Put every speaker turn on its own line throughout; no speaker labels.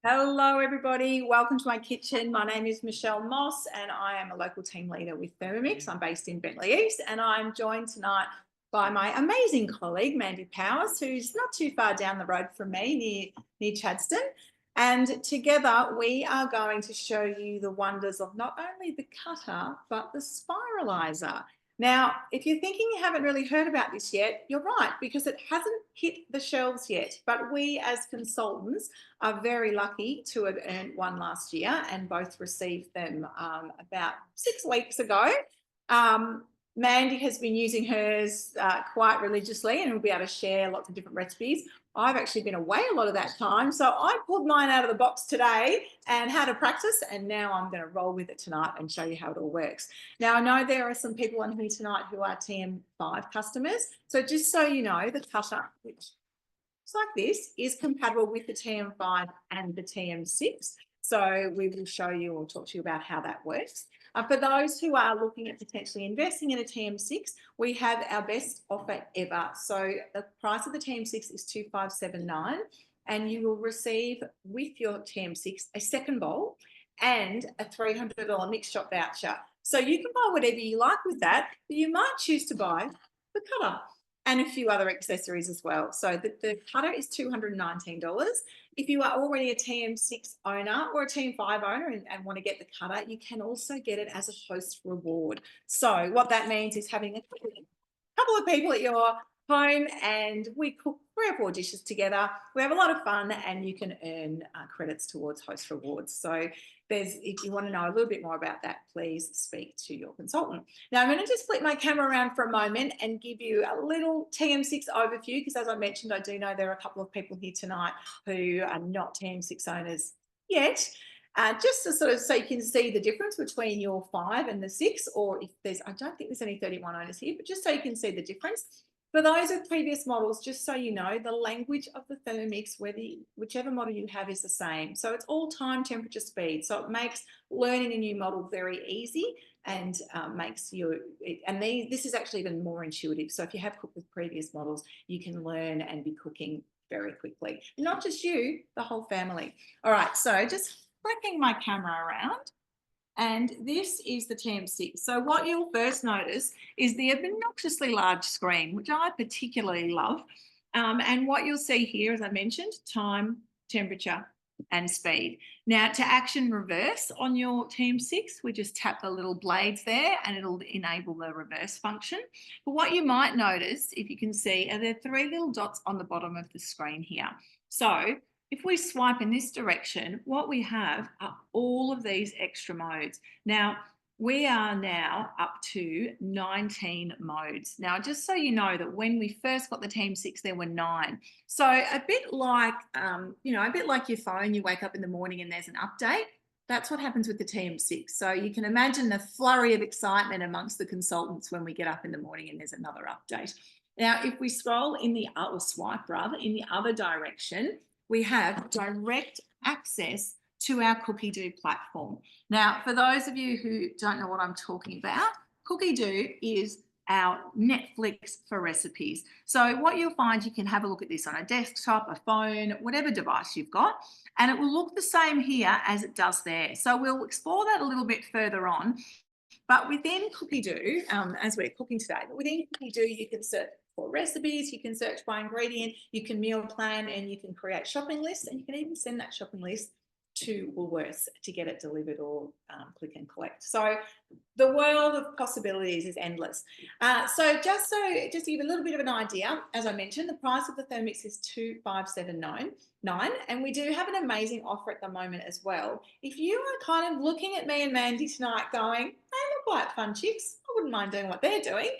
Hello, everybody. Welcome to my kitchen. My name is Michelle Moss, and I am a local team leader with Thermomix. I'm based in Bentley East, and I'm joined tonight by my amazing colleague, Mandy Powers, who's not too far down the road from me near Chadstone. And together, we are going to show you the wonders of not only the cutter, but the spiralizer. Now, if you're thinking you haven't really heard about this yet, you're right, because it hasn't hit the shelves yet. But we, as consultants, are very lucky to have earned one last year and both received them about 6 weeks ago. Mandy has been using hers quite religiously and will be able to share lots of different recipes. I've actually been away a lot of that time, so I pulled mine out of the box today and had a practice, and now I'm going to roll with it tonight and show you how it all works. Now, I know there are some people on here tonight who are TM5 customers, so just so you know, the cutter, which like this, is compatible with the TM5 and the TM6. So we will show you or talk to you about how that works. For those who are looking at potentially investing in a TM6, we have our best offer ever. So the price of the TM6 is $2,579, and you will receive with your TM6 a second bowl and a $300 mix shop voucher. So you can buy whatever you like with that, but you might choose to buy the cutter and a few other accessories as well. So the cutter is $219. If you are already a TM6 owner or a TM5 owner and want to get the cutter, you can also get it as a host reward. So what that means is having a couple of people at your home and we cook 3 or 4 dishes together. We have a lot of fun and you can earn credits towards host rewards. So if you want to know a little bit more about that, please speak to your consultant. Now I'm going to just flip my camera around for a moment and give you a little TM6 overview, because as I mentioned, I do know there are a couple of people here tonight who are not TM6 owners yet. Just to sort of so you can see the difference between your 5 and the 6, or if there's, I don't think there's any 31 owners here, but just so you can see the difference. For those with previous models, just so you know, the language of the Thermomix, whichever model you have, is the same. So it's all time, temperature, speed. So it makes learning a new model very easy and makes you, this is actually even more intuitive. So if you have cooked with previous models, you can learn and be cooking very quickly. Not just you, the whole family. All right, so just flicking my camera around. And this is the TM6. So what you'll first notice is the obnoxiously large screen, which I particularly love. And what you'll see here, as I mentioned, time, temperature, and speed. Now, to action reverse on your TM6, we just tap the little blades there and it'll enable the reverse function. But what you might notice, if you can see, are there 3 little dots on the bottom of the screen here. So if we swipe in this direction, what we have are all of these extra modes. Now, we are now up to 19 modes. Now, just so you know that when we first got the TM6, there were 9. So a bit like, a bit like your phone, you wake up in the morning and there's an update. That's what happens with the TM6. So you can imagine the flurry of excitement amongst the consultants when we get up in the morning and there's another update. Now, if we scroll in the, or swipe rather, in the other direction, we have direct access to our Cookie Do platform. Now, for those of you who don't know what I'm talking about, Cookie Do is our Netflix for recipes. So what you'll find, you can have a look at this on a desktop, a phone, whatever device you've got, and it will look the same here as it does there. So we'll explore that a little bit further on. But within Cookie Do, as we're cooking today, but within Cookie Do, you can search for recipes, you can search by ingredient, you can meal plan, and you can create shopping lists, and you can even send that shopping list to Woolworths to get it delivered or click and collect. So the world of possibilities is endless. So just to give you a little bit of an idea, as I mentioned, the price of the Thermomix is $2,579, and we do have an amazing offer at the moment as well. If you are kind of looking at me and Mandy tonight going, they look like fun chicks, I wouldn't mind doing what they're doing,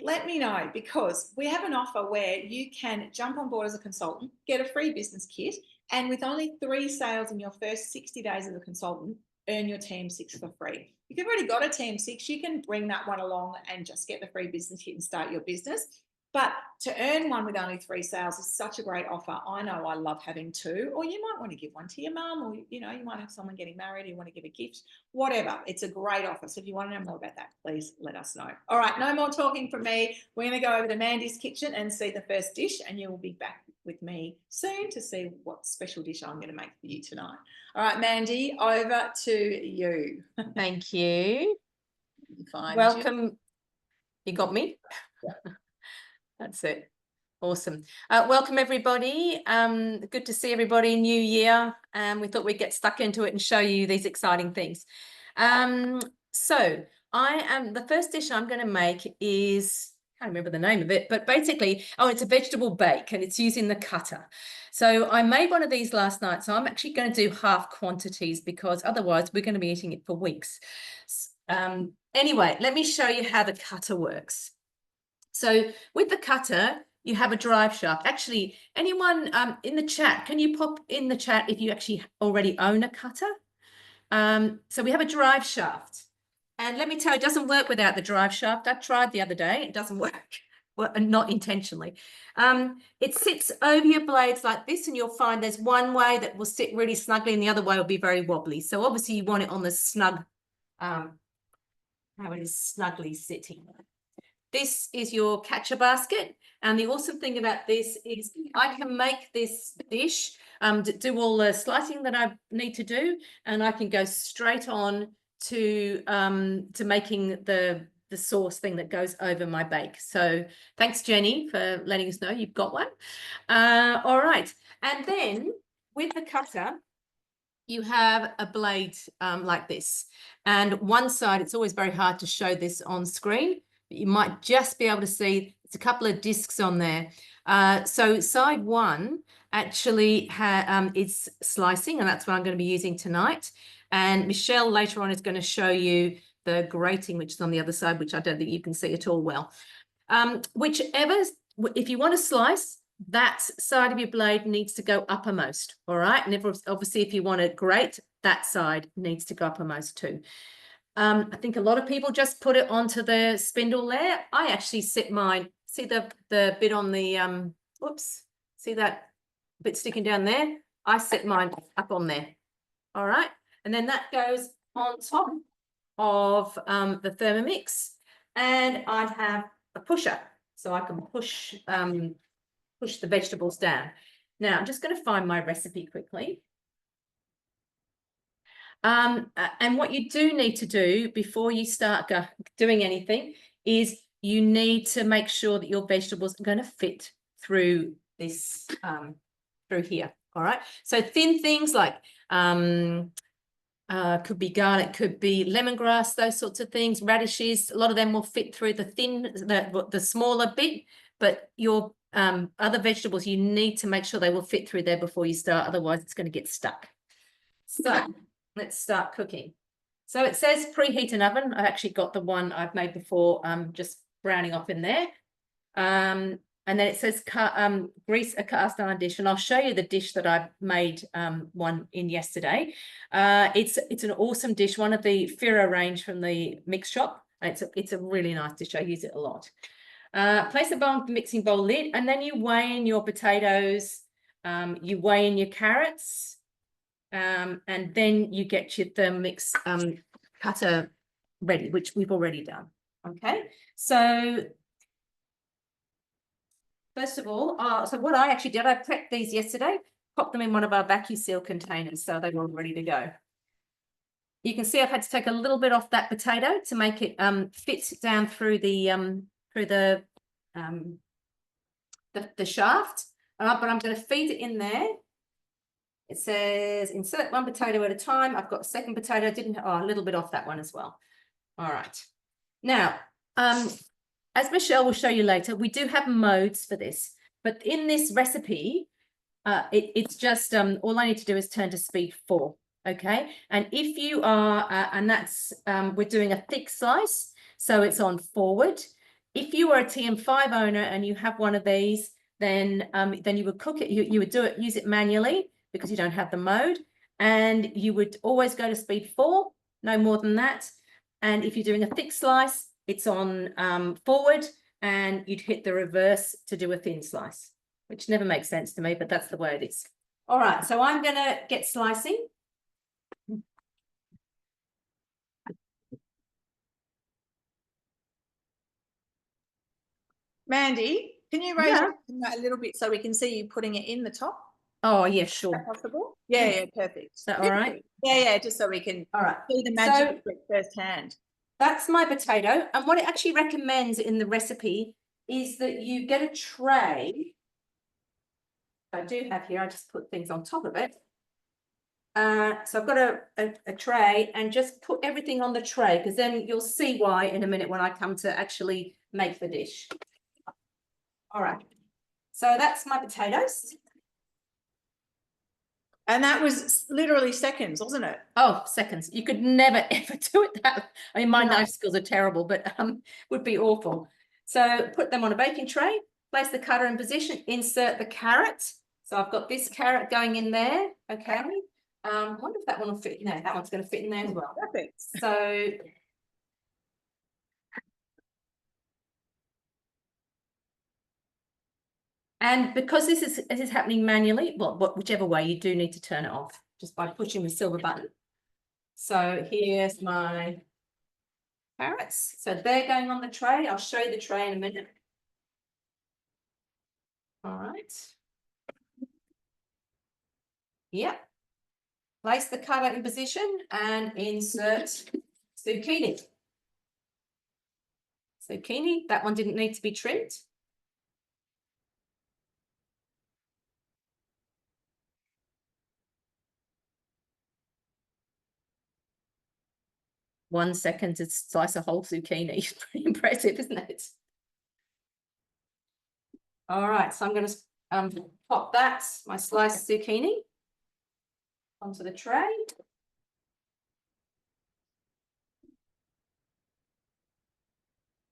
let me know, because we have an offer where you can jump on board as a consultant, get a free business kit, and with only 3 sales in your first 60 days as a consultant, earn your TM6 for free. If you've already got a TM6, you can bring that one along and just get the free business kit and start your business. But to earn one with only 3 sales is such a great offer. I know I love having 2, or you might want to give one to your mum, or you might have someone getting married, you want to give a gift, whatever. It's a great offer. So if you want to know more about that, please let us know. All right, no more talking from me. We're going to go over to Mandy's kitchen and see the first dish, and you will be back with me soon to see what special dish I'm going to make for you tonight. All right, Mandy, over to you.
Thank you.
Find
Welcome. You got me? That's it. Awesome. Welcome, everybody. Good to see everybody. New year. We thought we'd get stuck into it and show you these exciting things. So the first dish I'm going to make is, I can't remember the name of it, but basically, it's a vegetable bake and it's using the cutter. So I made one of these last night. So I'm actually going to do half quantities because otherwise we're going to be eating it for weeks. Anyway, let me show you how the cutter works. So with the cutter, you have a drive shaft. Actually, anyone in the chat, can you pop in the chat if you actually already own a cutter? So we have a drive shaft. And let me tell you, it doesn't work without the drive shaft. I tried the other day. It doesn't work. Well, not intentionally. It sits over your blades like this, and you'll find there's one way that will sit really snugly and the other way will be very wobbly. So obviously you want it on the snug, how it is snugly sitting. This is your catcher basket. And the awesome thing about this is I can make this dish, do all the slicing that I need to do, and I can go straight on to making the sauce thing that goes over my bake. So thanks, Jenny, for letting us know you've got one. All right. And then with the cutter, you have a blade like this. And one side, it's always very hard to show this on screen, but you might just be able to see it's a couple of discs on there. So side one actually is slicing, and that's what I'm going to be using tonight. And Michelle later on is going to show you the grating, which is on the other side, which I don't think you can see at all well. If you want to slice, that side of your blade needs to go uppermost, all right? And obviously, if you want to grate, that side needs to go uppermost too. I think a lot of people just put it onto the spindle there. I actually sit mine, see the bit on the, whoops, see that bit sticking down there? I sit mine up on there, all right? And then that goes on top of the Thermomix, and I have a pusher, so I can push the vegetables down. Now, I'm just going to find my recipe quickly. And what you do need to do before you start doing anything is you need to make sure that your vegetables are going to fit through this, through here. All right. So thin things like could be garlic, could be lemongrass, those sorts of things, radishes. A lot of them will fit through the thin, the smaller bit, but your other vegetables, you need to make sure they will fit through there before you start. Otherwise, it's going to get stuck. So let's start cooking. So it says preheat an oven. I actually got the one I've made before, just browning off in there. And then it says grease a cast iron dish, and I'll show you the dish that I made one in yesterday. It's an awesome dish, one of the Fira range from the mix shop. It's a really nice dish. I use it a lot. Place the bowl on the mixing bowl lid, and then you weigh in your potatoes, you weigh in your carrots, and then you get your Thermomix cutter ready, which we've already done. Okay, so first of all, so what I actually did, I prepped these yesterday, popped them in one of our vacuum seal containers, so they were all ready to go. You can see I've had to take a little bit off that potato to make it fit down through the shaft. All right, but I'm going to feed it in there. It says insert one potato at a time. I've got a second potato. A little bit off that one as well. All right. Now, as Michelle will show you later, we do have modes for this, but in this recipe, it's just all I need to do is turn to speed 4. Okay, and if you are, and that's we're doing a thick slice, so it's on forward. If you are a TM5 owner and you have one of these, then you would cook it. You would use it manually because you don't have the mode, and you would always go to speed 4, no more than that. And if you're doing a thick slice, it's on forward, and you'd hit the reverse to do a thin slice, which never makes sense to me, but that's the way it is. All right, so I'm going to get slicing.
Mandy, Can you raise that a little bit so we can see you putting it in the top?
Oh, yeah,
Is
sure.
that possible? Yeah, perfect.
Is that all right?
Yeah, just so we can see the magic firsthand.
That's my potato. And what it actually recommends in the recipe is that you get a tray. I do have here, I just put things on top of it. So I've got a tray, and just put everything on the tray, because then you'll see why in a minute when I come to actually make the dish. All right, so that's my potatoes.
And that was literally seconds, wasn't it?
Oh, seconds. You could never ever do it that. I mean, my knife skills are terrible, but would be awful. So put them on a baking tray, place the cutter in position, insert the carrot. So I've got this carrot going in there. Okay. I wonder if that one will fit. No, that one's going to fit in there as well.
Perfect.
So and because this is happening manually, well, whichever way, you do need to turn it off just by pushing the silver button. So here's my carrots. So they're going on the tray. I'll show you the tray in a minute. All right. Yep. Place the cutter in position and insert zucchini. Zucchini, that one didn't need to be trimmed. One second to slice a whole zucchini. Pretty impressive, isn't it? All right, so I'm going to pop that, my sliced zucchini, onto the tray.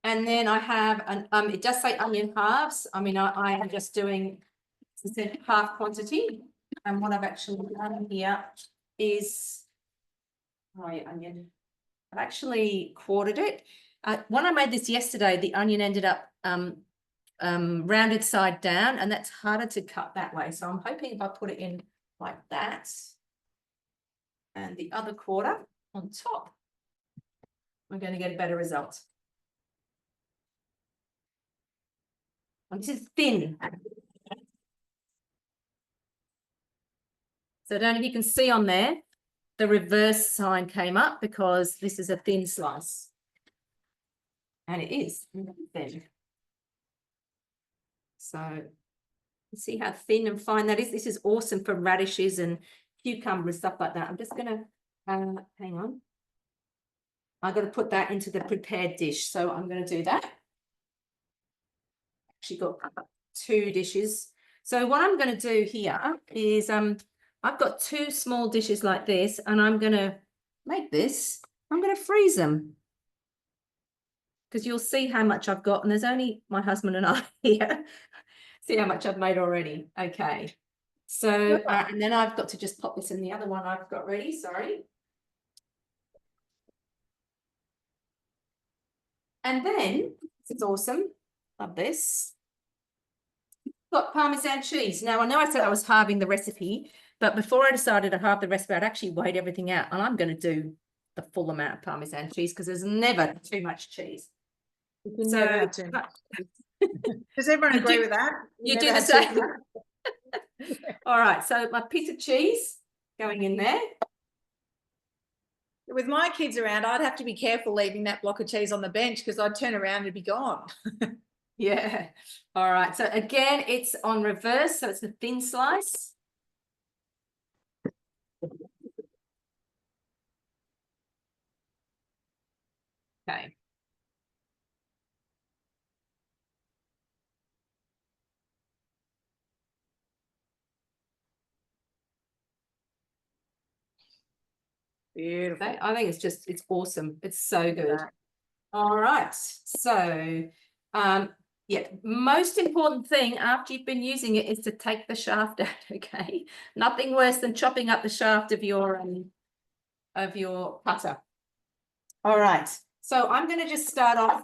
And then I have an it does say onion halves. I mean, I am just doing, as I said, half quantity. And what I've actually done here is, onion. I've actually quartered it. When I made this yesterday, the onion ended up rounded side down, and that's harder to cut that way. So I'm hoping if I put it in like that and the other quarter on top, I'm going to get a better result. And this is thin. So I don't know if you can see on there, the reverse sign came up because this is a thin slice. And it is thin. So you see how thin and fine that is? This is awesome for radishes and cucumbers, stuff like that. I'm just going to, hang on. I've got to put that into the prepared dish. So I'm going to do that. Actually got 2 dishes. So what I'm going to do here is I've got 2 small dishes like this, and I'm going to make this. I'm going to freeze them, because you'll see how much I've got, and there's only my husband and I here. See how much I've made already. Okay. So, and then I've got to just pop this in the other one I've got ready. Sorry. And then, this is awesome. Love this. Got Parmesan cheese. Now, I know I said I was halving the recipe, but before I decided to halve the recipe, I'd actually weighed everything out, and I'm going to do the full amount of Parmesan cheese, because there's never too much cheese.
So, never have too much. Does everyone agree with that?
You do the same. All right, so my piece of cheese going in there.
With my kids around, I'd have to be careful leaving that block of cheese on the bench, because I'd turn around and it'd be gone.
Yeah. All right. So again, it's on reverse. So it's a thin slice. Okay.
Beautiful.
I think it's awesome. It's so good. Yeah. All right. So, yeah, most important thing after you've been using it is to take the shaft out. Okay. Nothing worse than chopping up the shaft of your cutter. All right. So I'm going to just start off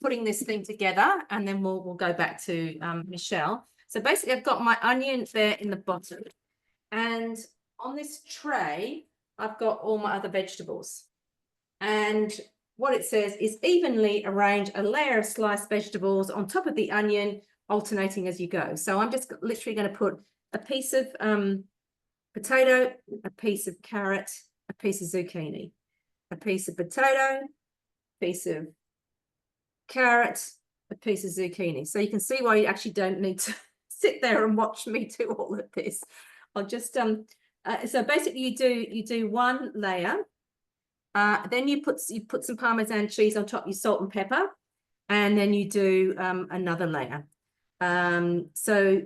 putting this thing together, and then we'll go back to Michelle. So basically, I've got my onion there in the bottom, and on this tray, I've got all my other vegetables. And what it says is evenly arrange a layer of sliced vegetables on top of the onion alternating as you go. So I'm just literally going to put a piece of potato, a piece of carrot, a piece of zucchini, a piece of potato, piece of carrot, a piece of zucchini. So you can see why you actually don't need to sit there and watch me do all of this. I'll just so basically you do one layer, then you put some Parmesan cheese on top, you salt and pepper, and then you do another layer. So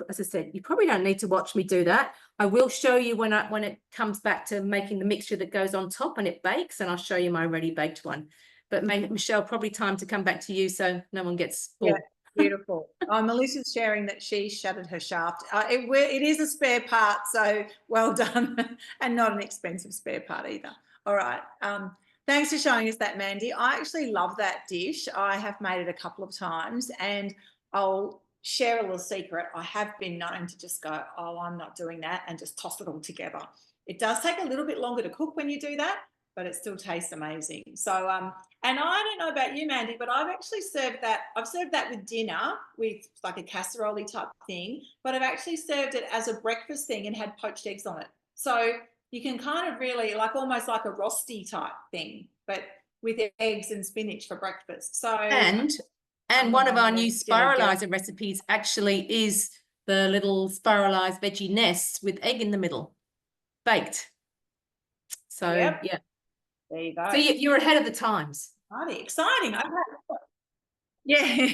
as I said, you probably don't need to watch me do that. I will show you when it comes back to making the mixture that goes on top and it bakes, and I'll show you my ready baked one. But Michelle, probably time to come back to you so no one gets full.
Yeah, beautiful. Melissa's sharing that she shattered her shaft. It is a spare part, so well done, and not an expensive spare part either. All right. Thanks for showing us that, Mandy. I actually love that dish. I have made it a couple of times, and I'll share a little secret. I have been known to just go, oh, I'm not doing that, and just toss it all together. It does take a little bit longer to cook when you do that, but it still tastes amazing. So, and I don't know about you, Mandy, but I've actually served that. I've served that with dinner, with like a casserole type thing, but I've actually served it as a breakfast thing and had poached eggs on it. So you can kind of really like almost like a rosti type thing, but with eggs and spinach for breakfast. So
and one of our new spiralizer recipes actually is the little spiralized veggie nests with egg in the middle, baked. So
yep.
Yeah.
There you go.
So you're ahead of the times.
Bloody exciting. Okay. Yeah.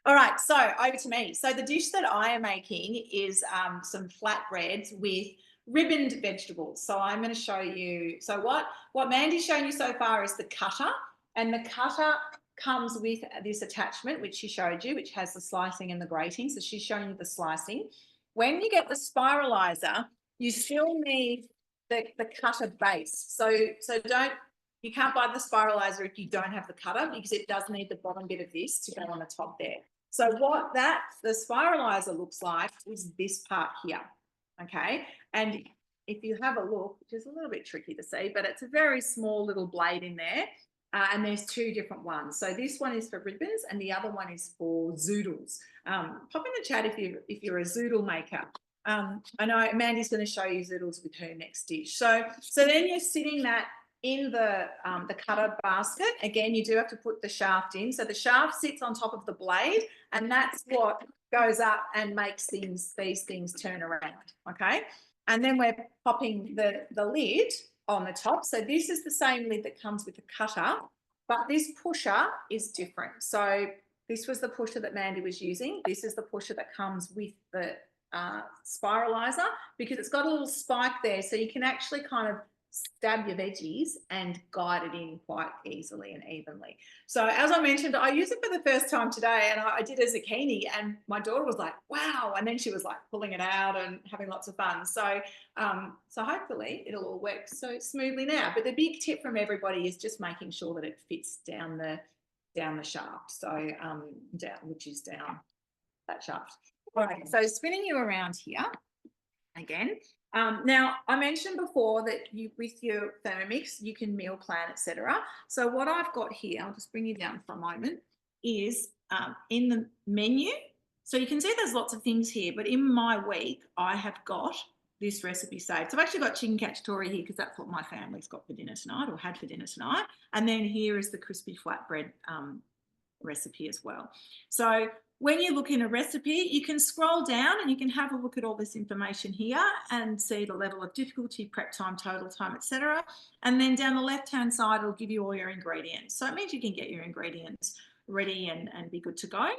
All right. So over to me. So the dish that I am making is some flatbreads with ribboned vegetables. So I'm going to show you. So what Mandy's shown you so far is the cutter, and the cutter comes with this attachment, which she showed you, which has the slicing and the grating. So she's showing you the slicing. When you get the spiralizer, you still need the cutter base. So you can't buy the spiralizer if you don't have the cutter, because it does need the bottom bit of this to go on the top there. So what the spiralizer looks like is this part here, okay? And if you have a look, which is a little bit tricky to see, but it's a very small little blade in there, and there's two different ones. So this one is for ribbons and the other one is for zoodles. Pop in the chat if you're a zoodle maker. I know Mandy's going to show you zoodles with her next dish. So then you're sitting that in the cutter basket. Again, you do have to put the shaft in. So the shaft sits on top of the blade, and that's what goes up and makes these things turn around, okay? And then we're popping the lid on the top. So this is the same lid that comes with the cutter, but this pusher is different. So this was the pusher that Mandy was using. This is the pusher that comes with the spiralizer, because it's got a little spike there, so you can actually kind of stab your veggies and guide it in quite easily and evenly. So as I mentioned, I used it for the first time today, and I did a zucchini, and my daughter was like, wow, and then she was like pulling it out and having lots of fun. So so hopefully it'll all work so smoothly now. But the big tip from everybody is just making sure that it fits down the shaft, so which is down that shaft. All right, so spinning you around here again. Now, I mentioned before that with your Thermomix, you can meal plan, etc. So what I've got here, I'll just bring you down for a moment, is in the menu. So you can see there's lots of things here, but in my week, I have got this recipe saved. So I've actually got chicken cacciatore here because that's what my family's got for dinner tonight, or had for dinner tonight. And then here is the crispy flatbread recipe as well. So when you look in a recipe, you can scroll down and you can have a look at all this information here and see the level of difficulty, prep time, total time, etc. And then down the left-hand side, it'll give you all your ingredients. So it means you can get your ingredients ready and be good to go.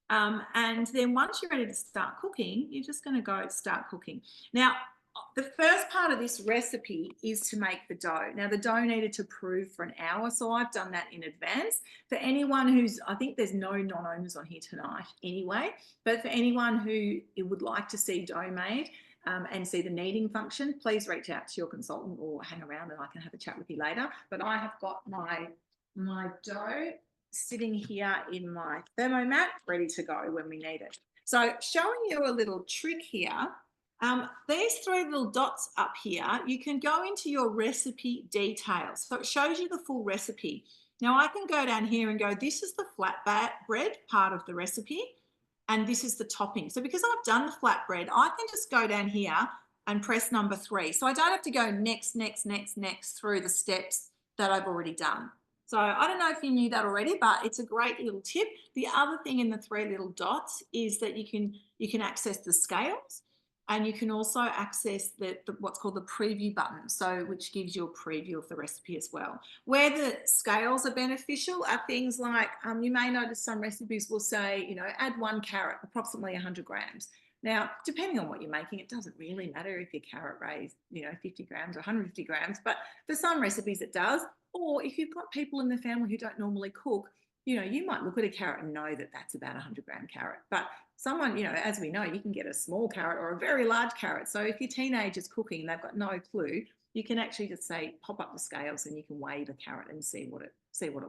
And then once you're ready to start cooking, you're just going to go start cooking. Now, the first part of this recipe is to make the dough. Now, the dough needed to prove for an hour, so I've done that in advance. For anyone who's, I think there's no non-owners on here tonight anyway, but for anyone who would like to see dough made and see the kneading function, please reach out to your consultant or hang around and I can have a chat with you later. But I have got my dough sitting here in my Thermomat ready to go when we need it. So showing you a little trick here. These three little dots up here, you can go into your recipe details. So it shows you the full recipe. Now I can go down here and go, this is the flatbread part of the recipe. and this is the topping. So because I've done the flatbread, I can just go down here and press number 3. So I don't have to go next through the steps that I've already done. So I don't know if you knew that already, but it's a great little tip. The other thing in the 3 little dots is that you can access the scales, and you can also access the what's called the preview button, so which gives you a preview of the recipe as well. Where the scales are beneficial are things like, you may notice some recipes will say, you know, add 1 carrot, approximately 100 grams. Now, depending on what you're making, it doesn't really matter if your carrot weighs, you know, 50 grams or 150 grams, but for some recipes it does. Or if you've got people in the family who don't normally cook, you know, you might look at a carrot and know that that's about a 100-gram carrot. But someone, you know, as we know, you can get a small carrot or a very large carrot. So if your teenager's cooking and they've got no clue, you can actually just say, pop up the scales and you can weigh the carrot and see what it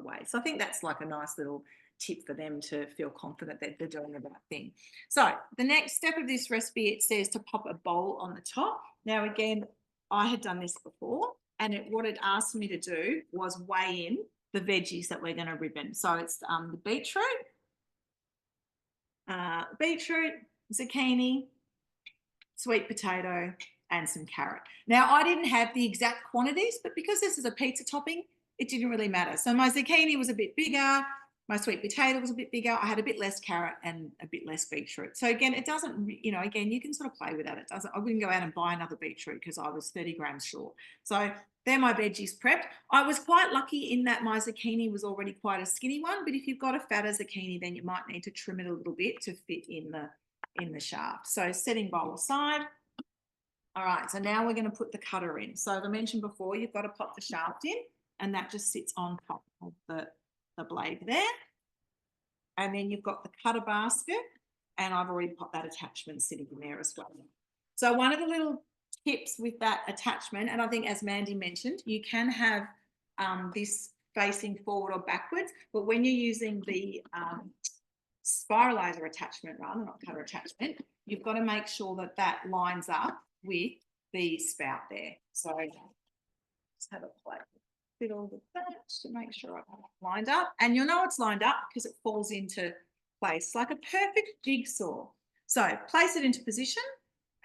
weighs. So I think that's like a nice little tip for them to feel confident that they're doing the right thing. So the next step of this recipe, it says to pop a bowl on the top. Now, again, I had done this before, and what it asked me to do was weigh in the veggies that we're going to ribbon. So it's the beetroot, zucchini, sweet potato, and some carrot. Now, I didn't have the exact quantities, but because this is a pizza topping, it didn't really matter. So my zucchini was a bit bigger, my sweet potato was a bit bigger, I had a bit less carrot and a bit less beetroot. So again, it doesn't, you know, again, you can sort of play with that. It doesn't, I wouldn't go out and buy another beetroot because I was 30 grams short. So they're my veggies prepped. I was quite lucky in that my zucchini was already quite a skinny one, but if you've got a fatter zucchini, then you might need to trim it a little bit to fit in the shaft. So setting bowl aside. All right, so now we're going to put the cutter in. So as I mentioned before, you've got to pop the shaft in, and that just sits on top of the blade there. And then you've got the cutter basket, and I've already popped that attachment sitting in there as well. So one of the little tips with that attachment, and I think as Mandy mentioned, you can have this facing forward or backwards, but when you're using the spiralizer attachment rather, not cutter attachment, you've got to make sure that that lines up with the spout there. So just have a play. Fiddle with that to make sure I've lined up, and you'll know it's lined up because it falls into place like a perfect jigsaw. So place it into position,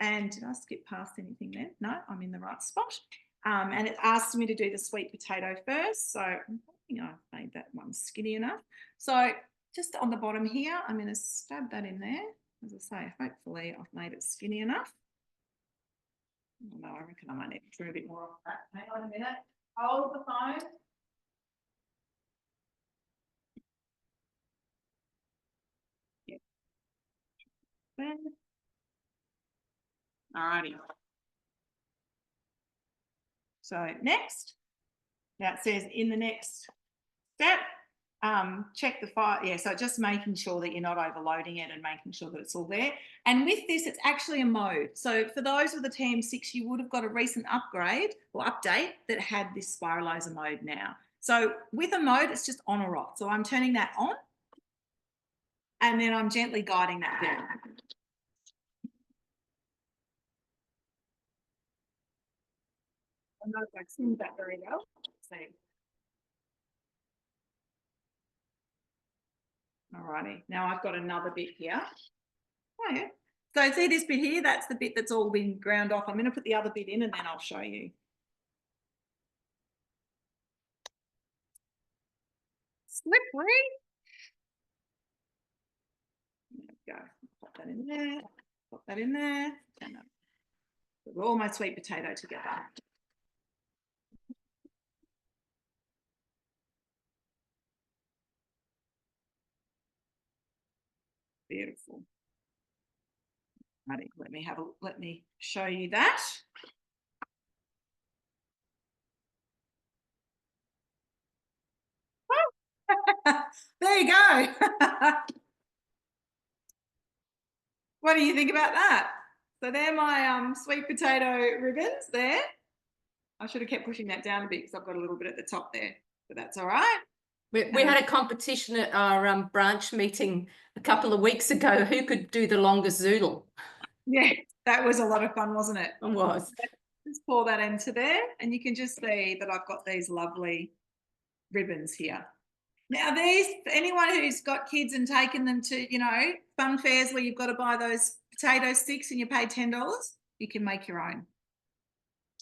and did I skip past anything there? No, I'm in the right spot. And it asks me to do the sweet potato first, so I'm hoping I've made that one skinny enough. So just on the bottom here, I'm going to stab that in there. As I say, hopefully I've made it skinny enough. No, I reckon I might need to trim a bit more off that. Hang on a minute. Hold the phone. Yeah. All righty. So next, now it says in the next step, check the fire. Yeah, so just making sure that you're not overloading it and making sure that it's all there. And with this, it's actually a mode. So for those with the TM6, you would have got a recent upgrade or update that had this spiralizer mode now. So with a mode, it's just on or off. So I'm turning that on, and then I'm gently guiding that down. I know if I trimmed that very well. So, all righty. Now I've got another bit here. Oh, yeah. So see this bit here? That's the bit that's all been ground off. I'm going to put the other bit in, and then I'll show you. Slippery. There we go. Pop that in there. Pop that in there. And put all my sweet potato together. Beautiful. Righty, let me show you that. There you go. What do you think about that? So they're my sweet potato ribbons there. I should have kept pushing that down a bit because I've got a little bit at the top there, but that's all right.
We had a competition at our branch meeting a couple of weeks ago. Who could do the longest zoodle?
Yeah, that was a lot of fun, wasn't it?
It was.
Just pour that into there, and you can just see that I've got these lovely ribbons here. Now, anyone who's got kids and taken them to, fun fairs where you've got to buy those potato sticks and you pay $10, you can make your own.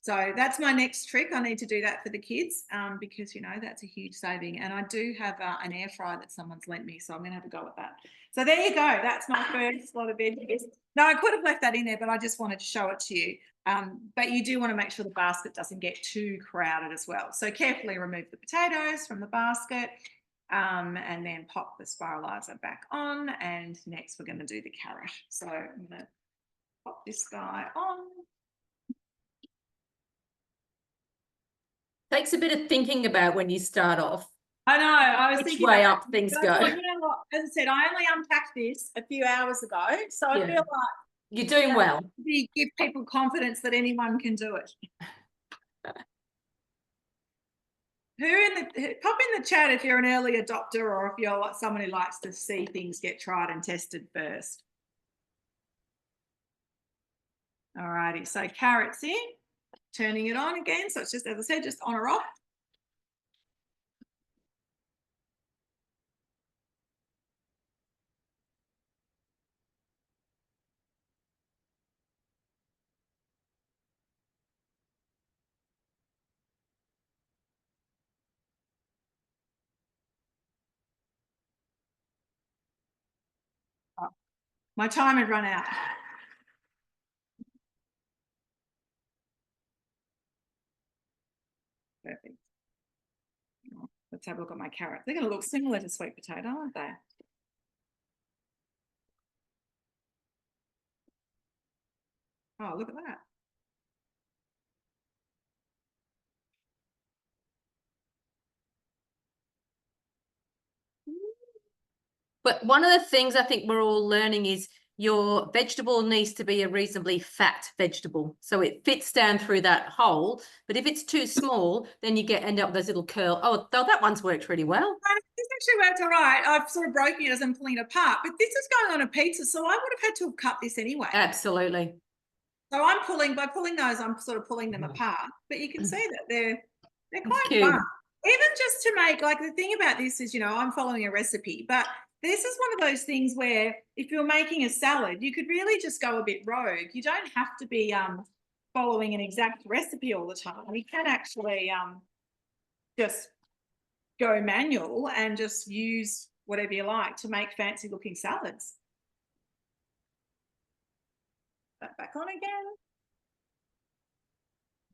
So that's my next trick. I need to do that for the kids because, that's a huge saving. And I do have an air fryer that someone's lent me, so I'm going to have a go at that. So there you go. That's my first lot of veggies. No, I could have left that in there, but I just wanted to show it to you. But you do want to make sure the basket doesn't get too crowded as well. So carefully remove the potatoes from the basket and then pop the spiralizer back on. And next we're going to do the carrot. So I'm going to pop this guy on.
Takes a bit of thinking about when you start off.
I know. I was
Which
thinking
way up things go.
What, as I said, I only unpacked this a few hours ago, so I feel like
you're doing well.
You give people confidence that anyone can do it. Pop in the chat if you're an early adopter or if you're like someone who likes to see things get tried and tested first. All righty. So carrots in, turning it on again. So it's just, as I said, just on or off. Oh, my time had run out. Perfect. Let's have a look at my carrots. They're going to look similar to sweet potato, aren't they? Oh, look at that.
But one of the things I think we're all learning is your vegetable needs to be a reasonably fat vegetable. So it fits down through that hole. But if it's too small, then you end up with those little curl. Oh, that one's worked really well.
This actually worked all right. I've sort of broken it as I'm pulling it apart. But this is going on a pizza, so I would have had to have cut this anyway.
Absolutely.
So by pulling those, I'm sort of pulling them apart. But you can see that they're quite
cute.
fun. Even just to make, like, the thing about this is, I'm following a recipe, but this is one of those things where if you're making a salad, you could really just go a bit rogue. You don't have to be following an exact recipe all the time. You can actually just go manual and just use whatever you like to make fancy looking salads. That back on again.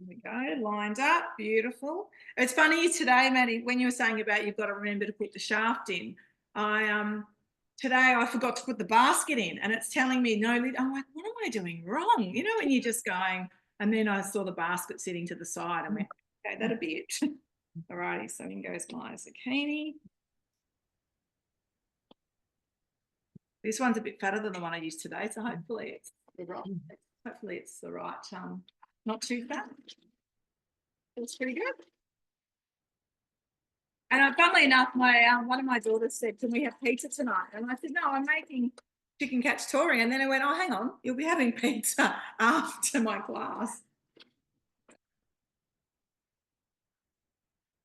There we go, lined up, beautiful. It's funny today, Mandy, when you were saying about you've got to remember to put the shaft in. Today I forgot to put the basket in, and it's telling me no lid. I'm like, what am I doing wrong? When you're just going, and then I saw the basket sitting to the side and went, okay, that'll be it. All righty, so in goes my zucchini. This one's a bit fatter than the one I used today, so hopefully it's the right, not too fat. It's pretty good. And funnily enough, one of my daughters said, "Can we have pizza tonight?" And I said, "No, I'm making chicken cacciatore." And then I went, "Oh, hang on, you'll be having pizza after my class."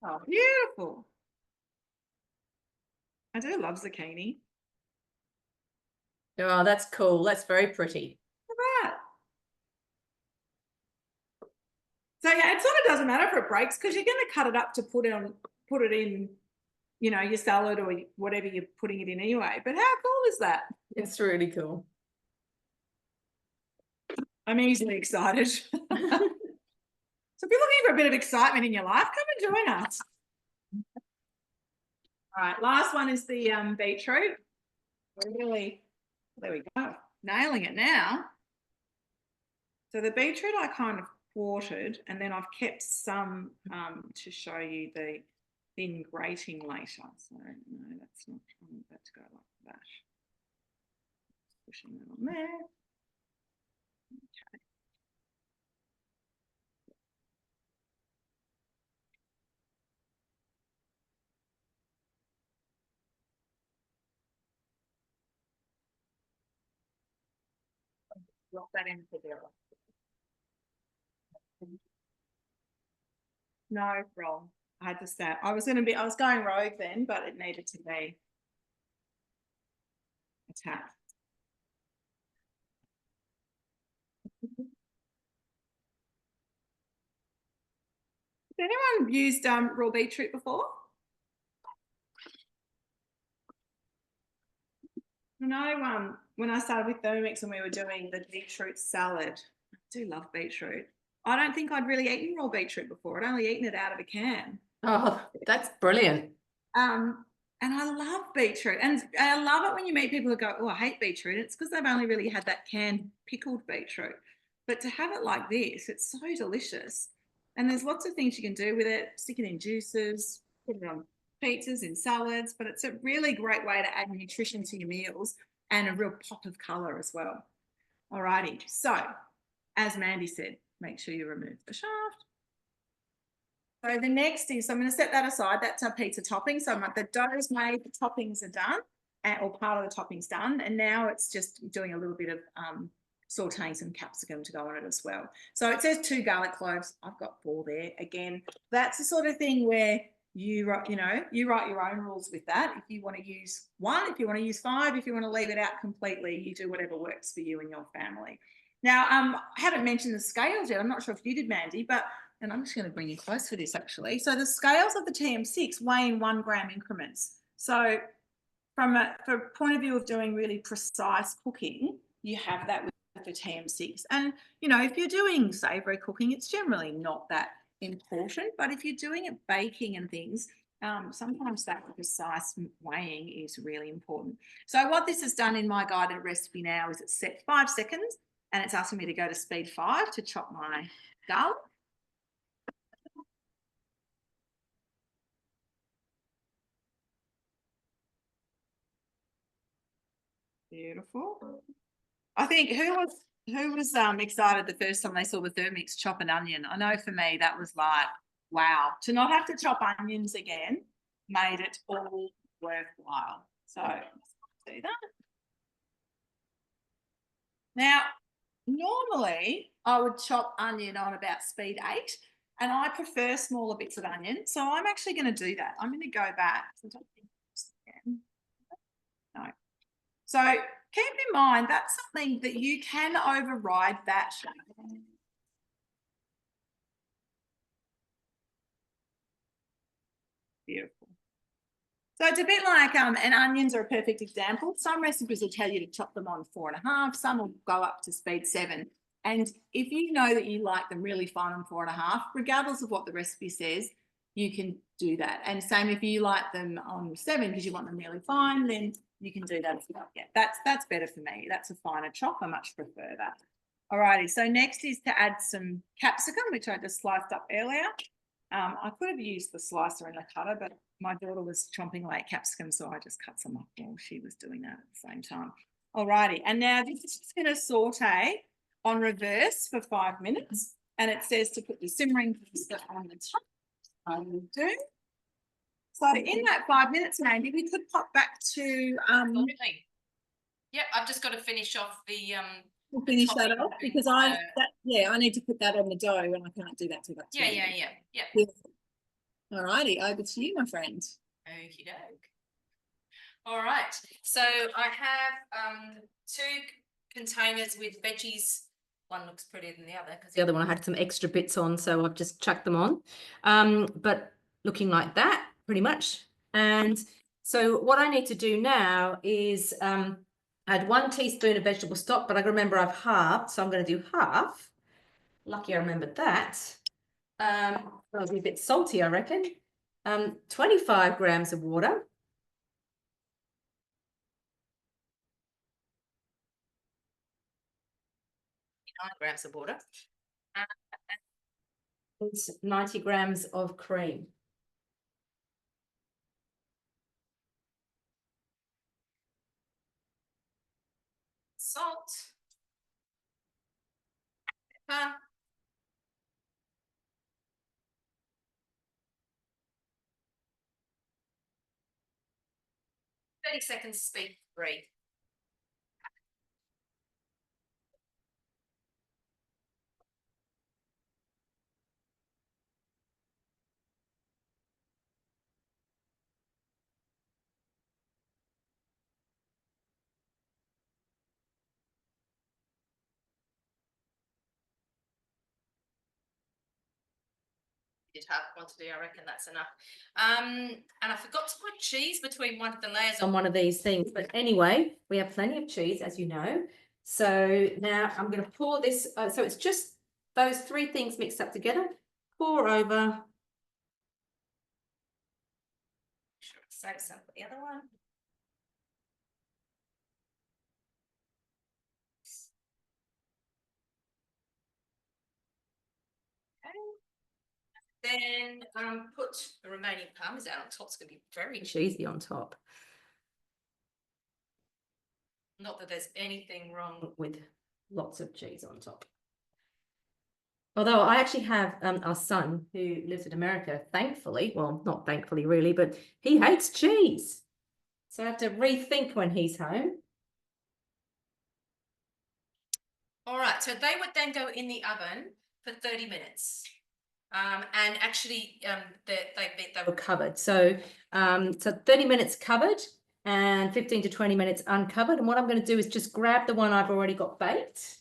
Oh, beautiful. I do love zucchini.
Oh, that's cool. That's very pretty.
Look at that. So yeah, it sort of doesn't matter if it breaks because you're going to cut it up to put it in, your salad or whatever you're putting it in anyway. But how cool is that?
It's really cool.
I'm easily excited. So if you're looking for a bit of excitement in your life, come and join us. All right, last one is the beetroot. There we go, nailing it now. So the beetroot I kind of quartered, and then I've kept some to show you the thin grating later. So no, that's not that to go like that. Pushing that on there. Okay. Drop that in together. No, wrong. I had to start. I was going rogue then, but it needed to be attacked. Has anyone used raw beetroot before? You know, when I started with Thermomix and we were doing the beetroot salad, I do love beetroot. I don't think I'd really eaten raw beetroot before. I'd only eaten it out of a can.
Oh, that's brilliant.
And I love beetroot. And I love it when you meet people who go, oh, I hate beetroot. It's because they've only really had that canned pickled beetroot. But to have it like this, it's so delicious. And there's lots of things you can do with it. Stick it in juices, put it on pizzas, in salads. But it's a really great way to add nutrition to your meals and a real pop of colour as well. Alrighty. So, as Mandy said, make sure you remove the shaft. So the next is, so I'm going to set that aside. That's our pizza topping. So the dough is made, the toppings are done, or part of the topping's done. And now it's just doing a little bit of sauteing some capsicum to go on it as well. So it says 2 garlic cloves. I've got 4 there. Again, that's the sort of thing where you write your own rules with that. If you want to use 1, if you want to use 5, if you want to leave it out completely, you do whatever works for you and your family. Now, I haven't mentioned the scales yet. I'm not sure if you did, Mandy, but and I'm just going to bring you close for this actually. So the scales of the TM6 weigh in 1 gram increments. So from a point of view of doing really precise cooking, you have that with the TM6. And, you know, if you're doing savoury cooking, it's generally not that important. But if you're doing it baking and things, sometimes that precise weighing is really important. So what this has done in my guided recipe now is it's set 5 seconds and it's asking me to go to speed 5 to chop my garlic. Beautiful. I think who was excited the first time they saw the Thermomix chop an onion? I know for me that was like, wow, to not have to chop onions again made it all worthwhile. So let's do that. Now, normally I would chop onion on about speed 8, and I prefer smaller bits of onion. So I'm actually going to do that. I'm going to go back. No. So keep in mind that's something that you can override that. Beautiful. So it's a bit like, and onions are a perfect example. Some recipes will tell you to chop them on 4.5. Some will go up to speed 7. And if you know that you like them really fine on 4.5, regardless of what the recipe says, you can do that. And same if you like them on 7 because you want them really fine, then you can do that as well. Yeah, that's better for me. That's a finer chop. I much prefer that. Alrighty, so next is to add some capsicum, which I just sliced up earlier. I could have used the slicer and the cutter, but my daughter was chomping late capsicum, so I just cut some up while she was doing that at the same time. Alrighty, and now this is just going to saute on reverse for 5 minutes, and it says to put the simmering pasta on the top. I will do. So in that 5 minutes, Mandy, we could pop back to
Yep, I've just got to finish off the
we'll finish that off because I need to put that on the dough and I can't do that till that.
Yeah.
All righty, over to you, my friend.
Okie doke. All right, so I have 2 containers with veggies. One looks prettier than the other because the other one I had some extra bits on, so I've just chucked them on. But looking like that, pretty much. And so what I need to do now is add 1 teaspoon of vegetable stock, but I remember I've halved, so I'm going to do half. Lucky I remembered that. That'll be a bit salty, I reckon. 25 grams of water. 9 grams of water. And 90 grams of cream. Salt. Pepper. 30 seconds speed 3. did half quantity, I reckon that's enough. And I forgot to put cheese between one of the layers on one of these things. But anyway, we have plenty of cheese, as you know. So now I'm going to pour this. So it's just those three things mixed up together. Pour over. Make sure I save some for the other one. Then put the remaining parmesan on top. It's going to be very cheesy on top. Not that there's anything wrong with lots of cheese on top. Although I actually have our son who lives in America, thankfully, well, not thankfully really, but he hates cheese. So I have to rethink when he's home. All right, so they would then go in the oven for 30 minutes. And actually, they were covered. So, so 30 minutes covered and 15 to 20 minutes uncovered. And what I'm going to do is just grab the one I've already got baked.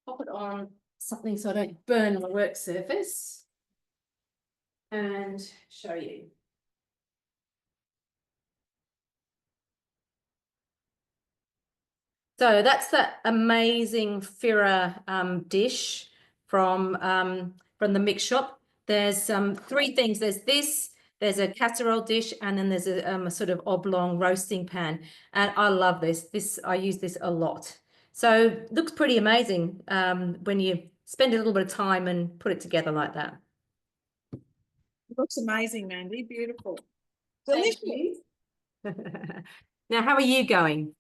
Pop it on something so I don't burn my work surface. And show you. So that's that amazing Fira dish from the mix shop. There's three things. There's this, there's a casserole dish, and then there's a sort of oblong roasting pan. And I love this. I use this a lot. So looks pretty amazing when you spend a little bit of time and put it together like that.
It looks amazing, Mandy. Beautiful. Delicious.
Now, how are you going?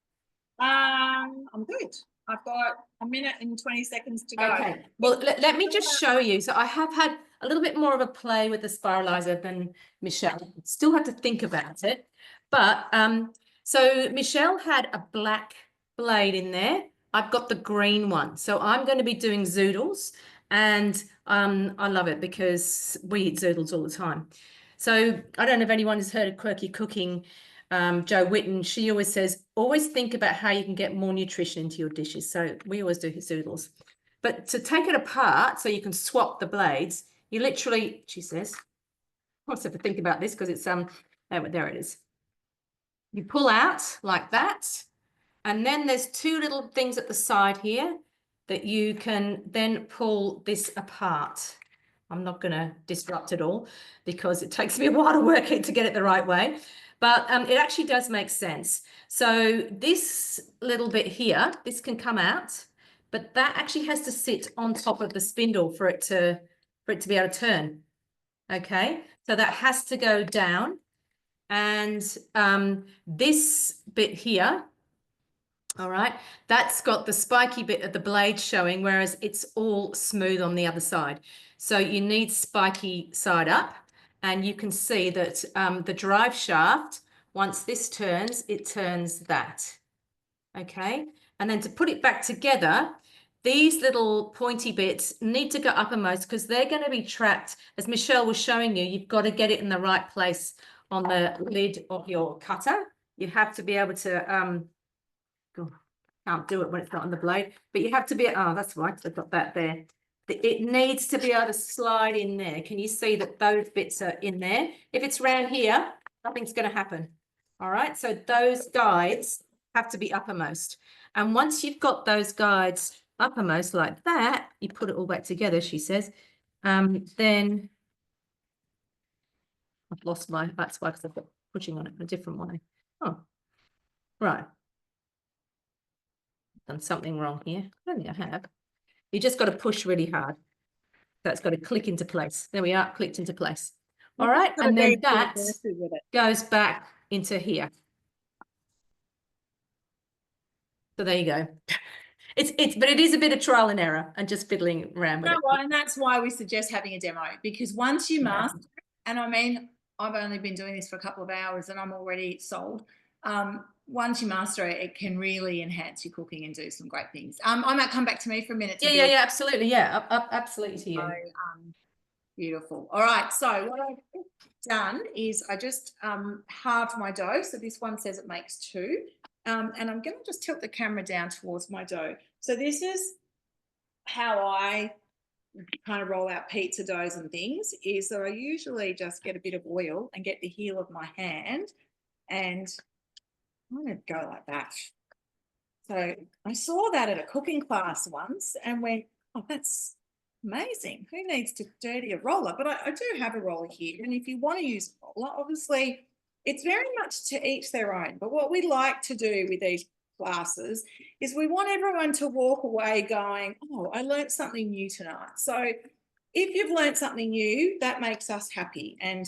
I'm good. I've got a minute and 20 seconds to go.
Okay, well, let me just show you. So I have had a little bit more of a play with the spiralizer than Michelle. Still have to think about it. But so Michelle had a black blade in there. I've got the green one. So I'm going to be doing zoodles, and I love it because we eat zoodles all the time. So I don't know if anyone has heard of Quirky Cooking. Jo Whitten, she always says, always think about how you can get more nutrition into your dishes. So we always do zoodles. But to take it apart so you can swap the blades, you literally, she says, I also have to think about this because it's, there it is. You pull out like that. And then there's two little things at the side here that you can then pull this apart. I'm not going to disrupt it all because it takes me a while to work it to get it the right way. But it actually does make sense. So this little bit here, this can come out, but that actually has to sit on top of the spindle for it to be able to turn. Okay, so that has to go down. And this bit here, all right, that's got the spiky bit of the blade showing, whereas it's all smooth on the other side. So you need spiky side up. And you can see that the drive shaft, once this turns, it turns that. Okay. And then to put it back together, these little pointy bits need to go uppermost because they're going to be trapped. As Michelle was showing you, you've got to get it in the right place on the lid of your cutter. You have to be able to, can't do it when it's not on the blade, but you have to be, oh, that's right. I've got that there. It needs to be able to slide in there. Can you see that those bits are in there? If it's around here, nothing's going to happen. All right. So those guides have to be uppermost. And once you've got those guides uppermost like that, you put it all back together, she says, then I've lost my, that's why, because I've got pushing on it in a different way. Oh, right. Done something wrong here. I don't think I have. You just got to push really hard. So it's got to click into place. There we are, clicked into place. All right, and then that goes back into here. So there you go. But it is a bit of trial and error and just fiddling around with it.
And that's why we suggest having a demo, because once you master, and I mean, I've only been doing this for a couple of hours and I'm already sold. Once you master it, it can really enhance your cooking and do some great things. I might come back to me for a minute.
Yeah, absolutely. Yeah, absolutely to you.
So, beautiful. All right. So what I've done is I just halved my dough. So this one says it makes 2. And I'm going to just tilt the camera down towards my dough. So this is how I kind of roll out pizza doughs and things is that I usually just get a bit of oil and get the heel of my hand, and I'm going to go like that. So I saw that at a cooking class once and went, oh, that's amazing. Who needs to dirty a roller? But I do have a roller here. And if you want to use a roller, obviously it's very much to each their own. But what we like to do with these classes is we want everyone to walk away going, oh, I learned something new tonight. So if you've learned something new, that makes us happy. And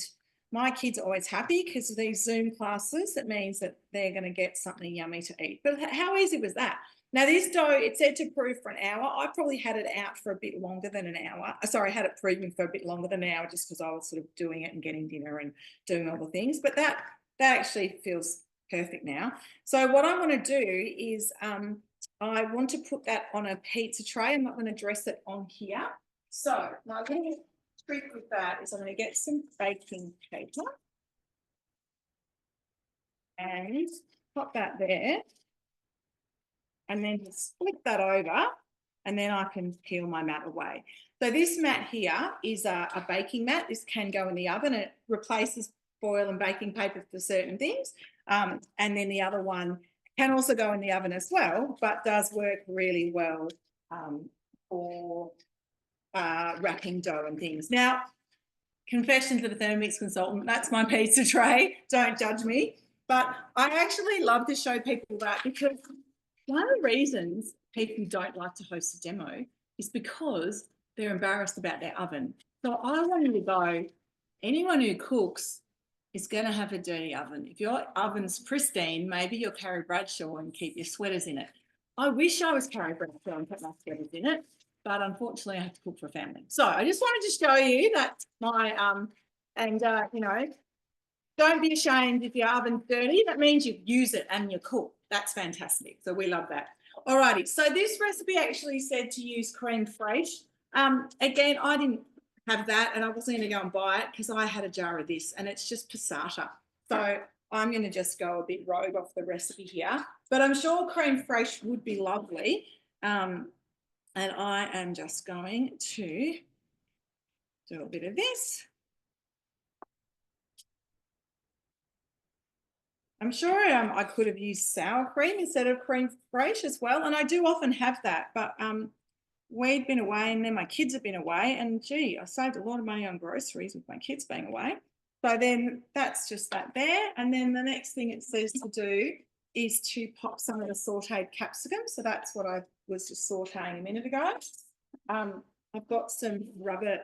my kids are always happy because of these Zoom classes. It means that they're going to get something yummy to eat. But how easy was that? Now, this dough, it said to proof for an hour. I probably had it out for a bit longer than an hour. Sorry, I had it proving for a bit longer than an hour just because I was sort of doing it and getting dinner and doing all the things. But that actually feels perfect now. So what I want to do is I want to put that on a pizza tray. I'm not going to dress it on here. So my little trick with that is I'm going to get some baking paper and pop that there, and then just flip that over, and then I can peel my mat away. So this mat here is a baking mat. This can go in the oven. It replaces foil and baking paper for certain things. And then the other one can also go in the oven as well, but does work really well for wrapping dough and things. Now, confession to the Thermomix consultant, that's my pizza tray. Don't judge me. But I actually love to show people that, because one of the reasons people don't like to host a demo is because they're embarrassed about their oven. So I want you to go, anyone who cooks is going to have a dirty oven. If your oven's pristine, maybe you're Carrie Bradshaw and keep your sweaters in it. I wish I was Carrie Bradshaw and put my sweaters in it, but unfortunately I have to cook for a family. So I just wanted to show you that my, you know, don't be ashamed if your oven's dirty. That means you use it and you cook. That's fantastic. So we love that. All righty. So this recipe actually said to use creme fraiche. Again, I didn't have that, and I wasn't going to go and buy it because I had a jar of this, and it's just passata. So I'm going to just go a bit rogue off the recipe here, but I'm sure creme fraiche would be lovely. And I am just going to do a bit of this. I'm sure I could have used sour cream instead of creme fraiche as well, and I do often have that, but we'd been away and then my kids have been away, and gee, I saved a lot of money on groceries with my kids being away. So then that's just that there. And then the next thing it says to do is to pop some of the sauteed capsicum. So that's what I was just sauteing a minute ago. I've got some rubber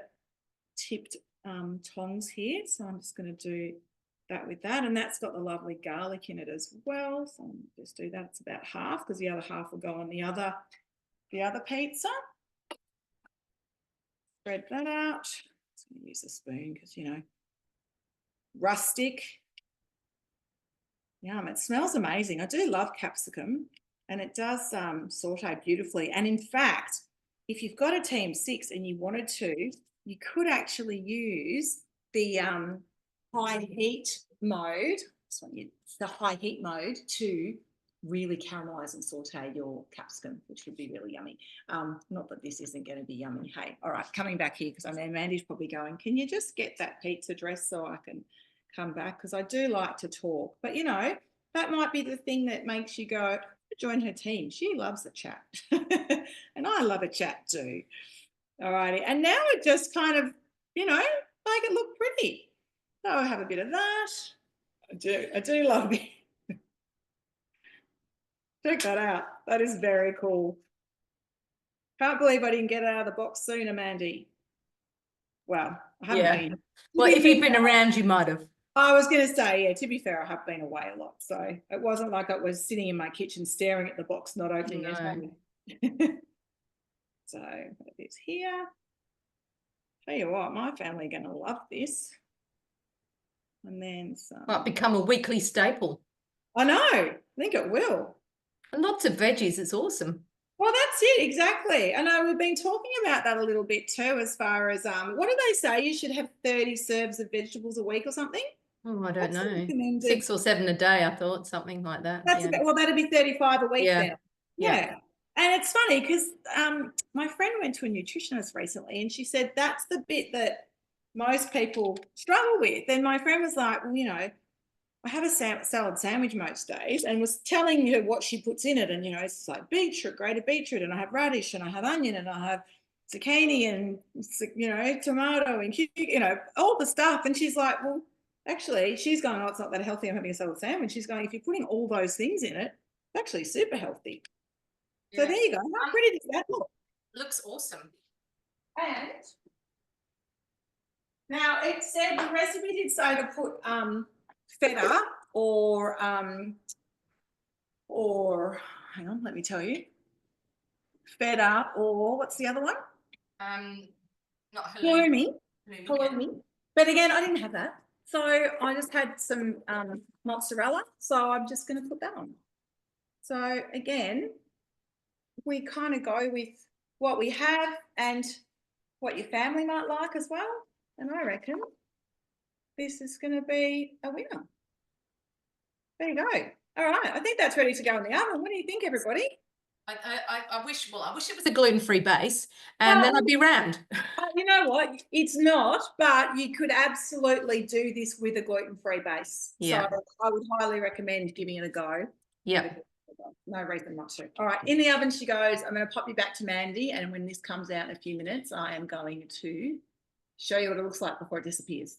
tipped tongs here. So I'm just going to do that with that. And that's got the lovely garlic in it as well. So I'll just do that. It's about half because the other half will go on the other pizza. Spread that out. I'm going to use a spoon because, you know, rustic. Yum, it smells amazing. I do love capsicum, and it does saute beautifully. And in fact, if you've got a TM6 and you wanted to, you could actually use the high heat mode, the high heat mode, to really caramelize and saute your capsicum, which would be really yummy. Not that this isn't going to be yummy. Hey, all right, coming back here because I know Mandy's probably going, can you just get that pizza dress so I can come back? Because I do like to talk, but you know, that might be the thing that makes you go, join her team. She loves a chat. And I love a chat too. All righty. And now it just kind of, you know, make it look pretty. So I'll have a bit of that. I do love it. Check that out. That is very cool. Can't believe I didn't get it out of the box sooner, Mandy. Well, I haven't been.
Well, if you'd been around, you might have.
I was going to say, yeah, to be fair, I have been away a lot. So it wasn't like I was sitting in my kitchen staring at the box not opening it. So put this here. Tell you what, my family are going to love this. And then some.
Might become a weekly staple.
I know. I think it will.
And lots of veggies. It's awesome.
Well, that's it, exactly. I know we've been talking about that a little bit too, as far as what do they say? You should have 30 serves of vegetables a week or something?
Oh, I don't know. 6 or 7 a day, I thought, something like that.
That's well, that'd be 35 a week then.
Yeah.
And it's funny because my friend went to a nutritionist recently and she said that's the bit that most people struggle with. And my friend was like, well, you know, I have a salad sandwich most days, and was telling her what she puts in it. And, you know, it's like beetroot, grated beetroot, and I have radish, and I have onion, and I have zucchini, and, you know, tomato, and, you know, all the stuff. And she's like, well, actually, she's going, oh, it's not that healthy. I'm having a salad sandwich. She's going, if you're putting all those things in it, it's actually super healthy. So
Yeah.
there you go. How pretty does that look?
Looks awesome.
And now it said the recipe did say to put feta or hang on, let me tell you, feta or what's the other one?
Not halloumi.
Halloumi. But again, I didn't have that, so I just had some mozzarella. So I'm just going to put that on. So again, we kind of go with what we have and what your family might like as well. And I reckon this is going to be a winner. There you go. All right, I think that's ready to go in the oven. What do you think, everybody?
I wish it was a gluten-free base, and then I'd be round.
You know what? It's not, but you could absolutely do this with a gluten-free base.
Yeah.
So I would highly recommend giving it a go.
Yeah.
No reason not to. All right, in the oven she goes. I'm going to pop you back to Mandy, and when this comes out in a few minutes, I am going to show you what it looks like before it disappears.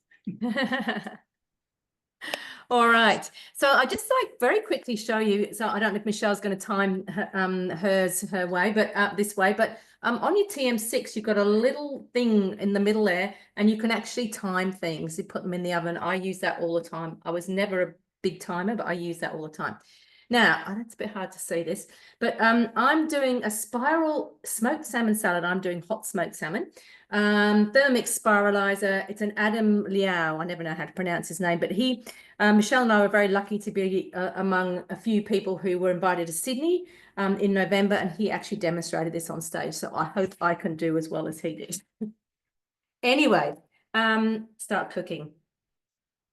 All right, so I just like very quickly show you. So I don't know if Michelle's going to time hers her way, but this way. But on your TM6, you've got a little thing in the middle there, and you can actually time things. You put them in the oven. I use that all the time. I was never a big timer, but I use that all the time. Now, it's a bit hard to see this, but I'm doing a spiral smoked salmon salad. I'm doing hot smoked salmon. Thermomix Spiralizer. It's an Adam Liaw. I never know how to pronounce his name, but he, Michelle and I were very lucky to be among a few people who were invited to Sydney in November, and he actually demonstrated this on stage. So I hope I can do as well as he did. Anyway, start cooking.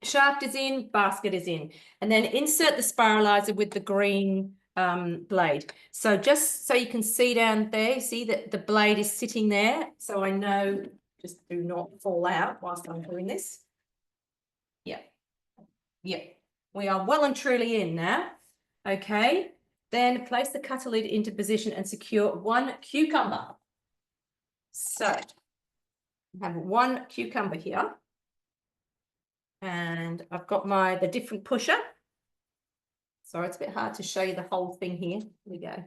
Shaft is in, basket is in, and then insert the spiralizer with the green blade. So just so you can see down there, see that the blade is sitting there. So I know, just do not fall out whilst I'm doing this. Yeah. Yeah. We are well and truly in now. Okay. Then place the cutter lid into position and secure one cucumber. So I have one cucumber here. And I've got the different pusher. Sorry, it's a bit hard to show you the whole thing here. Here we go.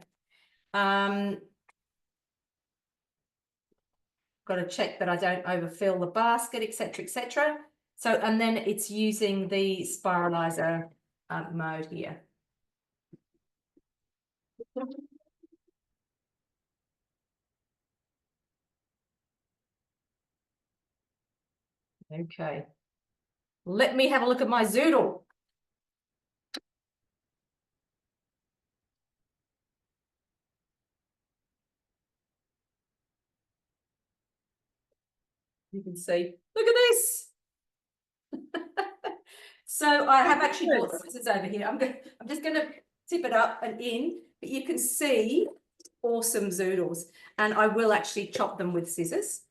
Got to check that I don't overfill the basket, etc., etc. So, and then it's using the spiralizer mode here. Okay. Let me have a look at my zoodle. You can see, look at this. So I have actually brought scissors over here. I'm just going to tip it up and in, but you can see awesome zoodles, and I will actually chop them with scissors.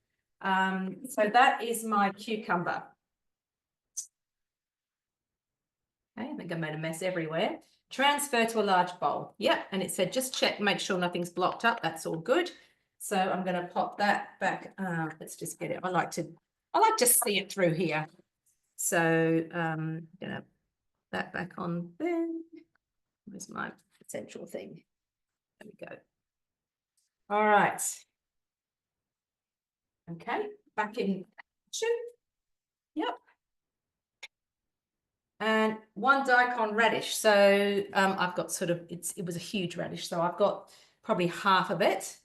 So that is my cucumber. Okay, I think I made a mess everywhere. Transfer to a large bowl. Yeah, and it said just check, make sure nothing's blocked up. That's all good. So I'm going to pop that back. Let's just get it. I like to see it through here. So I'm going to put that back on there. Where's my central thing? There we go. All right. Okay, back in action. Yep. And one daikon radish. So I've got sort of, it was a huge radish, so I've got probably half of it.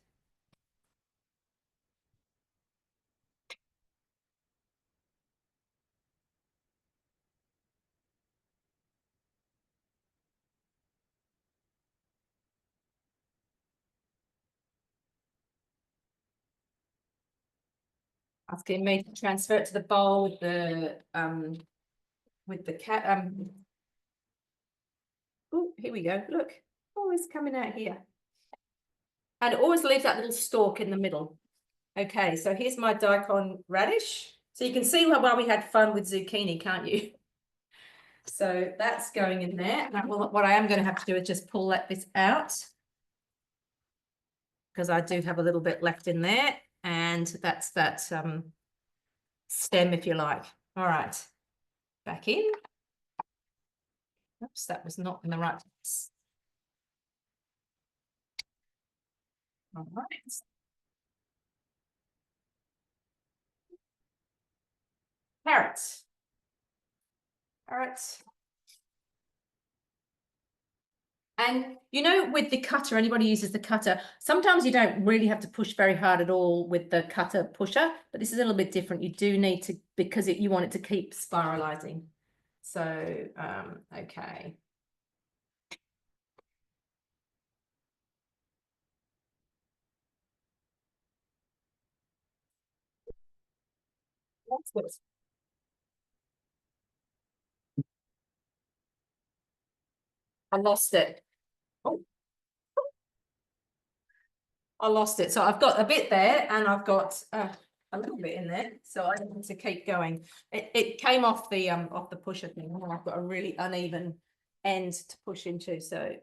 Asking me to transfer it to the bowl with the cat. Oh, here we go. Look, oh, it's coming out here. And always leave that little stalk in the middle. Okay, so here's my daikon radish. So you can see how we had fun with zucchini, can't you? So that's going in there. Now, what I am going to have to do is just pull this out, because I do have a little bit left in there, and that's that stem, if you like. All right, back in. Oops, that was not in the right place. All right. Carrots. Carrots. And you know, with the cutter, anybody uses the cutter, sometimes you don't really have to push very hard at all with the cutter pusher, but this is a little bit different. You do need to, because you want it to keep spiralizing. So, okay. That's good. I lost it. Oh, I lost it. So I've got a bit there, and I've got a little bit in there. So I need to keep going. It came off the pusher thing. And I've got a really uneven end to push into. So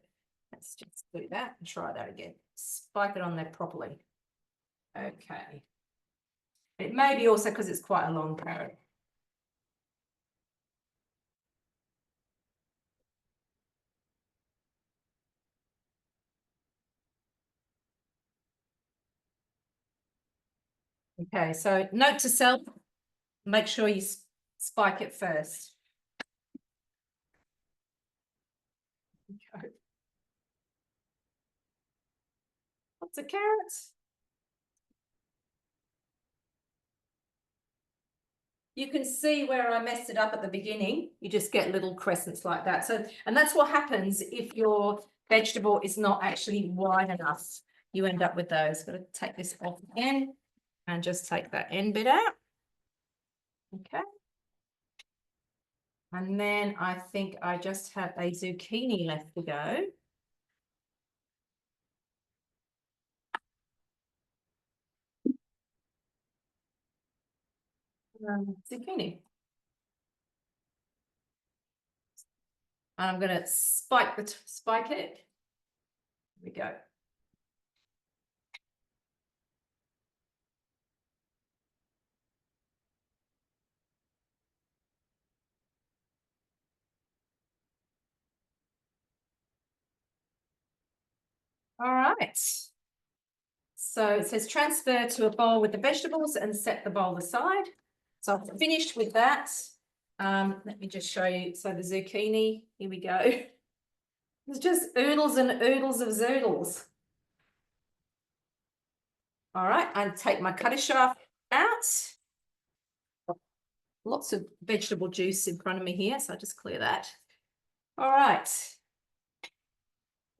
let's just do that and try that again. Spike it on there properly. Okay. It may be also because it's quite a long carrot. Okay, so note to self, make sure you spike it first. Okay. Lots of carrots. You can see where I messed it up at the beginning. You just get little crescents like that. So, and that's what happens if your vegetable is not actually wide enough. You end up with those. Got to take this off again and just take that end bit out. Okay. And then I think I just have a zucchini left to go. Zucchini. And I'm going to spike it. Here we go. All right. So it says transfer to a bowl with the vegetables and set the bowl aside. So I've finished with that. Let me just show you. So the zucchini, here we go. There's just oodles and oodles of zoodles. All right, I take my cutter shaft out. Lots of vegetable juice in front of me here, so I'll just clear that. All right.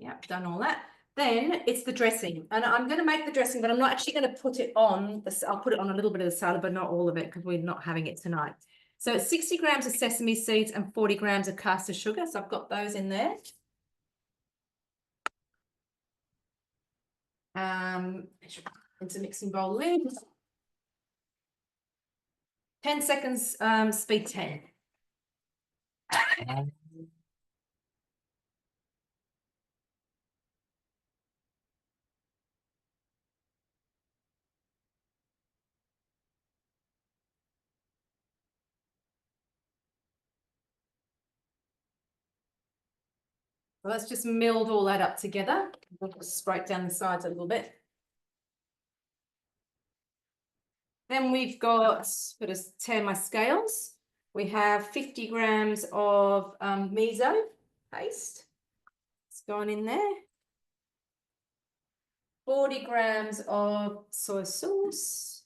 Yeah, done all that. Then it's the dressing, and I'm going to make the dressing, but I'm not actually going to put it on. I'll put it on a little bit of the salad, but not all of it, because we're not having it tonight. So it's 60 grams of sesame seeds and 40 grams of caster sugar. So I've got those in there. Into mixing bowl lid. 10 seconds, speed 10. So let's just meld all that up together. We'll just spray it down the sides a little bit. Then we've got, got to tear my scales. We have 50 grams of miso paste. It's gone in there. 40 grams of soy sauce.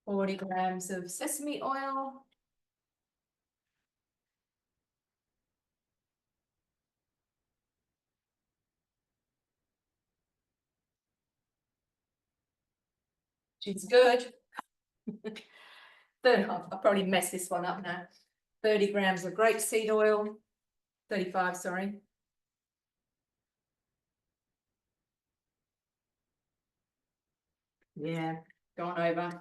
Forty grams of sesame oil. She's good. I'll probably mess this one up now. 30 grams of grapeseed oil, 35, sorry. Yeah, gone over.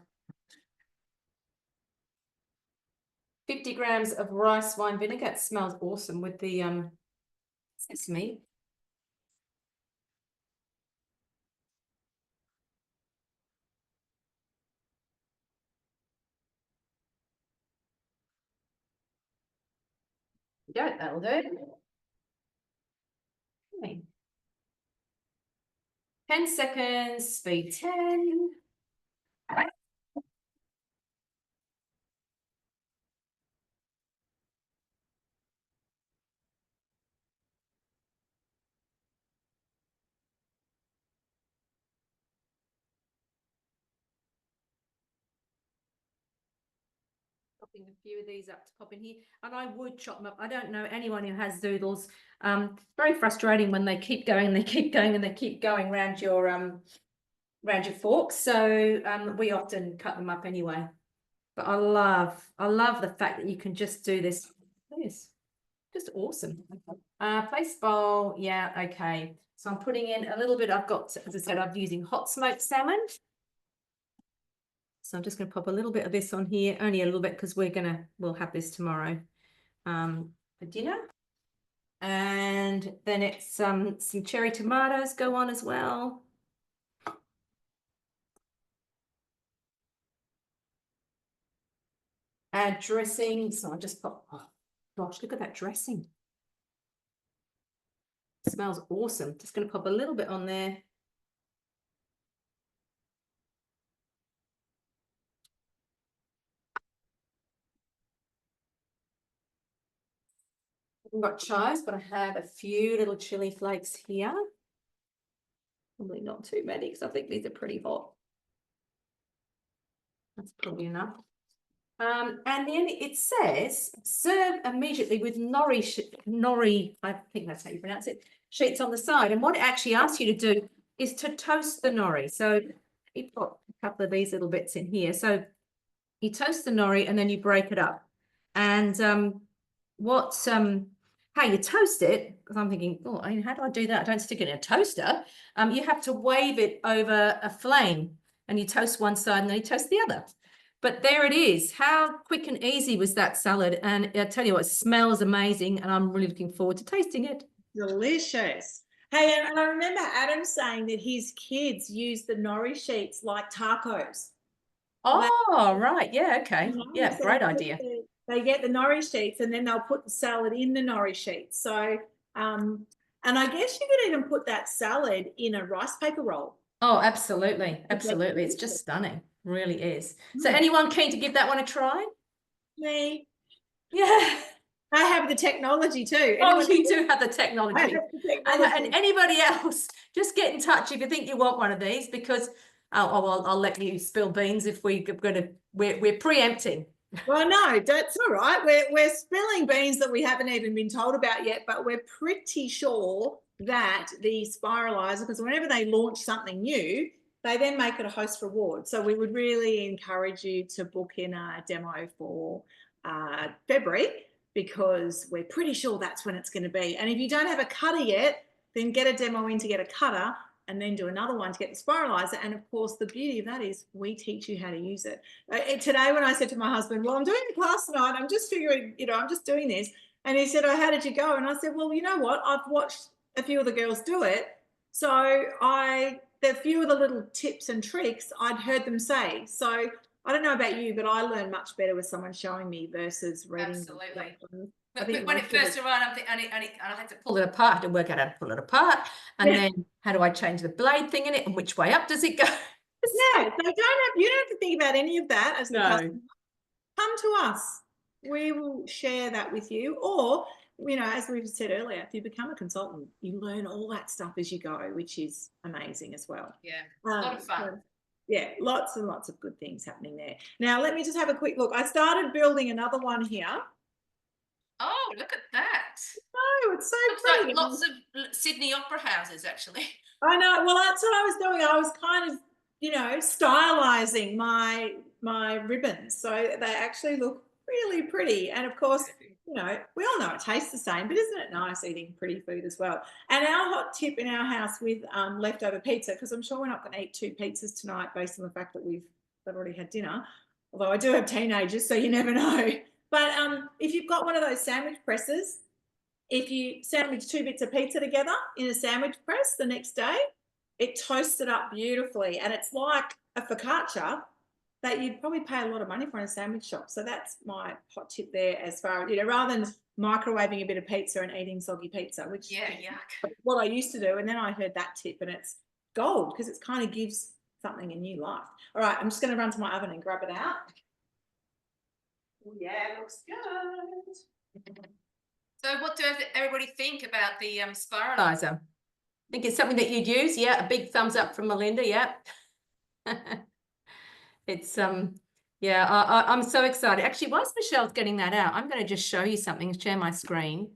50 grams of rice wine vinegar. It smells awesome with the sesame. Go, that'll do. Okay. 10 seconds, speed 10. Popping a few of these up to pop in here, and I would chop them up. I don't know anyone who has zoodles. Very frustrating when they keep going, they keep going, and they keep going around your fork. So we often cut them up anyway. But I love the fact that you can just do this. This just awesome. Place bowl, yeah, okay. So I'm putting in a little bit. I've got, as I said, I'm using hot smoked salmon. So I'm just going to pop a little bit of this on here, only a little bit because we'll have this tomorrow for dinner. And then it's some cherry tomatoes go on as well. Add dressing. So I'll just pop, oh gosh, look at that dressing. It smells awesome. Just going to pop a little bit on there. I haven't got chives, but I have a few little chili flakes here. Probably not too many because I think these are pretty hot. That's probably enough. And then it says serve immediately with nori, I think that's how you pronounce it, sheets on the side. And what it actually asks you to do is to toast the nori. So you put a couple of these little bits in here. So you toast the nori and then you break it up. And how you toast it, because I'm thinking, oh, I mean, how do I do that? I don't stick it in a toaster. You have to wave it over a flame and you toast one side and then you toast the other. But there it is. How quick and easy was that salad? And I tell you what, it smells amazing and I'm really looking forward to tasting it.
Delicious. Hey, and I remember Adam saying that his kids use the nori sheets like tacos.
Oh, right. Yeah, okay. Yeah,
So
great idea.
They get the nori sheets and then they'll put the salad in the nori sheets. So, and I guess you could even put that salad in a rice paper roll.
Oh, absolutely. Absolutely. It's just stunning. Really is. So anyone keen to give that one a try?
Me.
Yeah.
I have the technology too.
Oh, you do have the technology.
And
And anybody else, just get in touch if you think you want one of these, because I'll let you spill beans if we're preempting.
Well, no, that's all right. We're spilling beans that we haven't even been told about yet, but we're pretty sure that the Spiralizer, because whenever they launch something new, they then make it a host reward. So we would really encourage you to book in a demo for February, because we're pretty sure that's when it's going to be. And if you don't have a cutter yet, then get a demo in to get a cutter and then do another one to get the Spiralizer. And of course, the beauty of that is we teach you how to use it. Today, when I said to my husband, well, I'm doing a class tonight, I'm just figuring, I'm just doing this. And he said, oh, how did you go? And I said, well, you know what? I've watched a few of the girls do it. So the few of the little tips and tricks I'd heard them say. So I don't know about you, but I learn much better with someone showing me versus reading.
Absolutely. But when it first arrived, I'm thinking, and I had to pull it apart. I had to work out how to pull it apart. And then how do I change the blade thing in it? And which way up does it go?
Yeah, so you don't have to think about any of that as the customer. Come to us. We will share that with you. Or, as we said earlier, if you become a consultant, you learn all that stuff as you go, which is amazing as well.
Yeah, a lot of fun.
Yeah, lots and lots of good things happening there. Now, let me just have a quick look. I started building another one here.
Oh, look at that.
Oh, it's so pretty.
Like lots of Sydney opera houses, actually.
I know. Well, that's what I was doing. I was kind of, stylizing my ribbons. So they actually look really pretty. And of course, you know, we all know it tastes the same, but isn't it nice eating pretty food as well? And our hot tip in our house with leftover pizza, because I'm sure we're not going to eat 2 pizzas tonight based on the fact that they've already had dinner. Although I do have teenagers, so you never know. But if you've got one of those sandwich presses, if you sandwich 2 bits of pizza together in a sandwich press the next day, it toasts it up beautifully. And it's like a focaccia that you'd probably pay a lot of money for in a sandwich shop. So that's my hot tip there, as far as, you know, rather than microwaving a bit of pizza and eating soggy pizza, which is what I used to do. And then I heard that tip, and it's gold because it kind of gives something a new life. All right, I'm just going to run to my oven and grab it out. Oh, yeah, looks good.
So what does everybody think about the spiralizer? Think it's something that you'd use? Yeah, a big thumbs up from Melinda. Yeah. It's yeah, I'm so excited. Actually, whilst Michelle's getting that out, I'm going to just show you something, share my screen.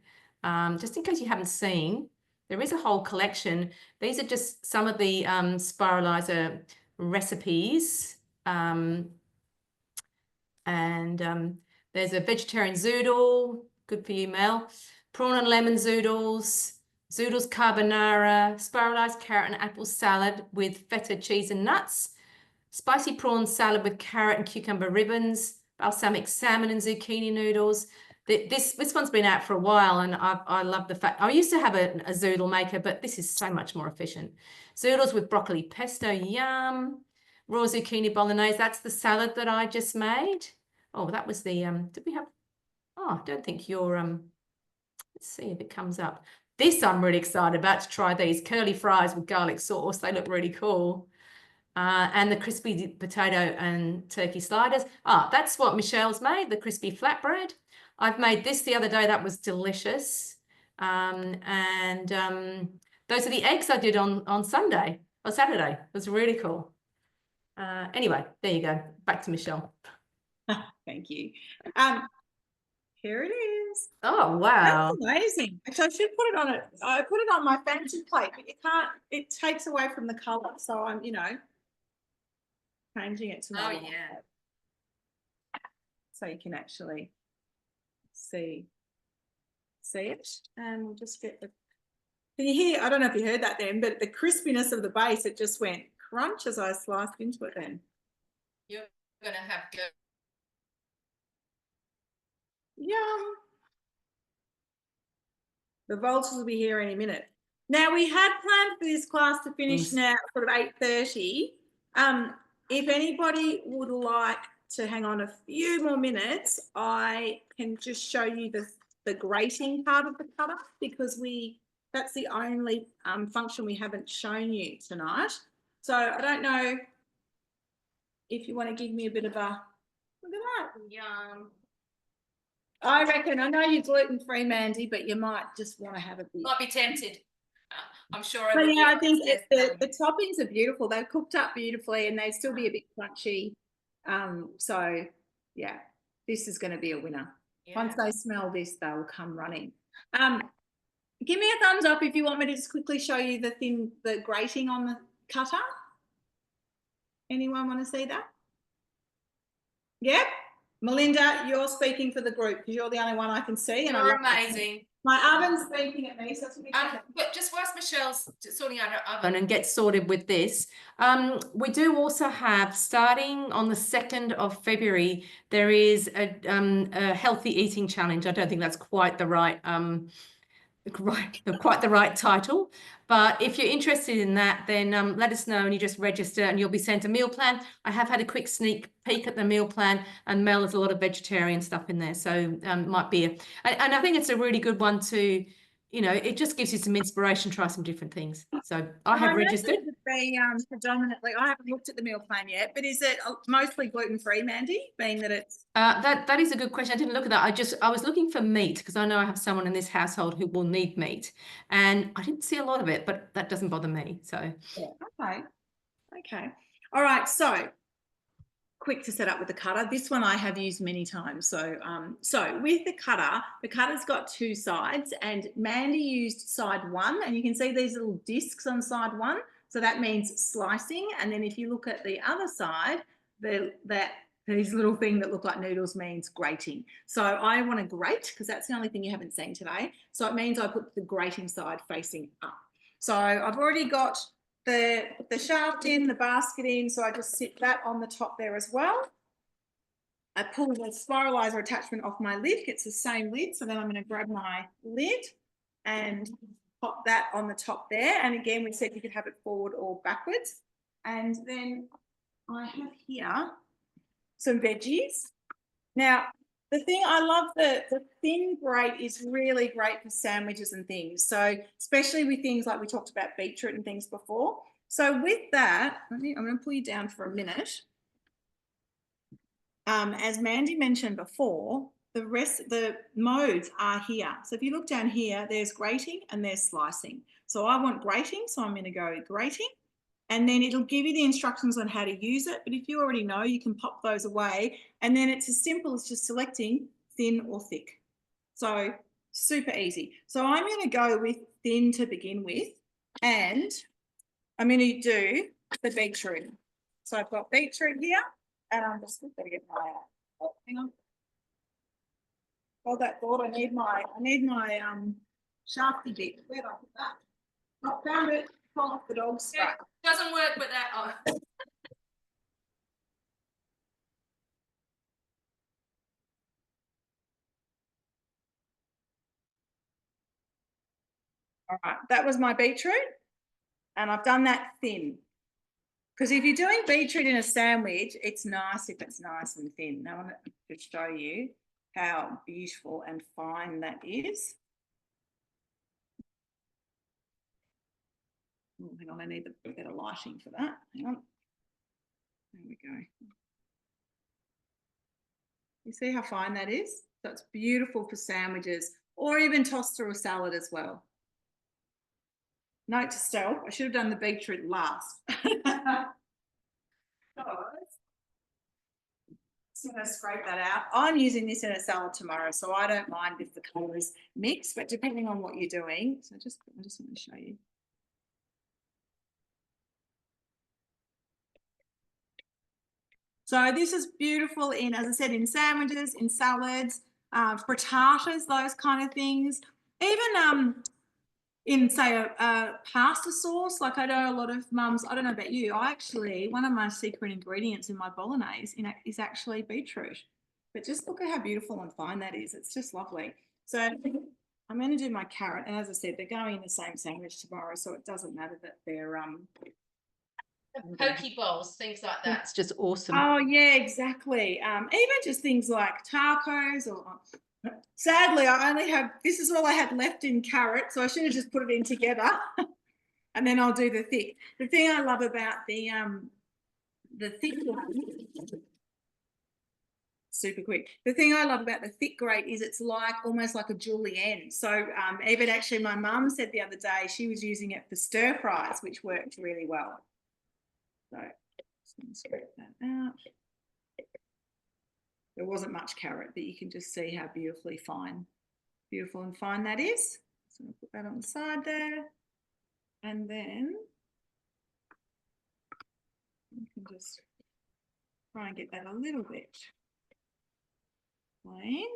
Just in case you haven't seen, there is a whole collection. These are just some of the spiralizer recipes. There's a vegetarian zoodle, good for you, Mel. Prawn and lemon zoodles, zoodles carbonara, spiralized carrot and apple salad with feta cheese and nuts, spicy prawn salad with carrot and cucumber ribbons, balsamic salmon and zucchini noodles. This one's been out for a while, and I love the fact, I used to have a zoodle maker, but this is so much more efficient. Zoodles with broccoli pesto, yum. Raw zucchini bolognese, that's the salad that I just made. Oh, that was the, did we have, oh, I don't think your, let's see if it comes up. This I'm really excited about to try these curly fries with garlic sauce. They look really cool. And the crispy potato and turkey sliders. Ah, that's what Michelle's made, the crispy flatbread. I've made this the other day. That was delicious. Those are the eggs I did on Sunday or Saturday. It was really cool. Anyway, there you go. Back to Michelle.
Thank you. Here it is.
Oh, wow.
That's amazing. Actually, I should put it on it. I put it on my fancy plate, but you can't, it takes away from the color. So I'm, you know, changing it to my so you can actually see it. And we'll just get the, can you hear, I don't know if you heard that then, but the crispiness of the base, it just went crunch as I sliced into it then.
You're going to have to go.
Yum. The vultures will be here any minute. Now, we had planned for this class to finish now sort of 8:30. If anybody would like to hang on a few more minutes, I can just show you the grating part of the cutter, because that's the only function we haven't shown you tonight. So I don't know if you want to give me a bit of a, look at that. Yum. I reckon, I know you're gluten-free, Mandy, but you might just want to have a bit.
Might be tempted. I'm sure.
But yeah, I think the toppings are beautiful. They're cooked up beautifully, and they still be a bit crunchy. So yeah, this is going to be a winner. Yeah. Once they smell this, they will come running. Give me a thumbs up if you want me to just quickly show you the grating on the cutter. Anyone want to see that? Yep. Melinda, you're speaking for the group because you're the only one I can see. And
you're amazing.
My oven's speaking at me, so that's
but just whilst Michelle's sorting out her oven and gets sorted with this, we do also have, starting on the 2nd of February, there is a healthy eating challenge. I don't think that's quite the right title, but if you're interested in that, then let us know and you just register and you'll be sent a meal plan. I have had a quick sneak peek at the meal plan, and Mel has a lot of vegetarian stuff in there, so might be and I think it's a really good one to, you know, it just gives you some inspiration, try some different things. So I have registered.
Predominantly, I haven't looked at the meal plan yet, but is it mostly gluten-free, Mandy, being that it's
that is a good question. I didn't look at that. I was looking for meat because I know I have someone in this household who will need meat, and I didn't see a lot of it, but that doesn't bother me. So
yeah. Okay. All right, so quick to set up with the cutter. This one I have used many times. So with the cutter's got 2 sides, and Mandy used side 1, and you can see these little discs on side 1. So that means slicing. And then if you look at the other side, that These little things that look like noodles means grating. So I want to grate because that's the only thing you haven't seen today. So it means I put the grating side facing up. So I've already got the shaft in, the basket in, so I just sit that on the top there as well. I pull the spiralizer attachment off my lid. It's the same lid. So then I'm going to grab my lid and pop that on the top there. And again, we said you could have it forward or backwards. And then I have here some veggies. Now, the thing I love, the thin grate is really great for sandwiches and things. So especially with things like we talked about beetroot and things before. So with that, I'm going to pull you down for a minute. As Mandy mentioned before, the modes are here. So if you look down here, there's grating and there's slicing. So I want grating, so I'm going to go grating. And then it'll give you the instructions on how to use it. But if you already know, you can pop those away. And then it's as simple as just selecting thin or thick. So super easy. So I'm going to go with thin to begin with. And I'm going to do the beetroot. So I've got beetroot here. And I'm just going to get my, oh, hang on. Hold that thought. I need my shafty bit. Where did I put that? I found it. Fall off the dog's strap.
Doesn't work with that on.
All right, that was my beetroot, and I've done that thin. Because if you're doing beetroot in a sandwich, it's nice if it's nice and thin. Now I'm going to show you how beautiful and fine that is. Oh, hang on, I need a bit of lighting for that. Hang on. There we go. You see how fine that is? So it's beautiful for sandwiches or even tossed through a salad as well. Note to self, I should have done the beetroot last. Just going to scrape that out. I'm using this in a salad tomorrow, so I don't mind if the colours mix, but depending on what you're doing. So I just want to show you. So this is beautiful in, as I said, in sandwiches, in salads, frittatas, those kind of things. Even in, say, a pasta sauce, like I know a lot of mums, I don't know about you, one of my secret ingredients in my bolognese is actually beetroot. But just look at how beautiful and fine that is. It's just lovely. So I'm going to do my carrot. And as I said, they're going in the same sandwich tomorrow, so it doesn't matter that they're
poke bowls, things like that. It's just awesome.
Oh, yeah, exactly. Even just things like tacos or... Sadly, this is all I had left in carrot, so I should have just put it in together. And then I'll do the thick. The thing I love about the thick super quick. The thing I love about the thick grate is it's like almost like a julienne. So even actually my mum said the other day she was using it for stir fries, which worked really well. So just going to scrape that out. There wasn't much carrot, but you can just see how beautiful and fine that is. So I'll put that on the side there. And then you can just try and get that a little bit plain.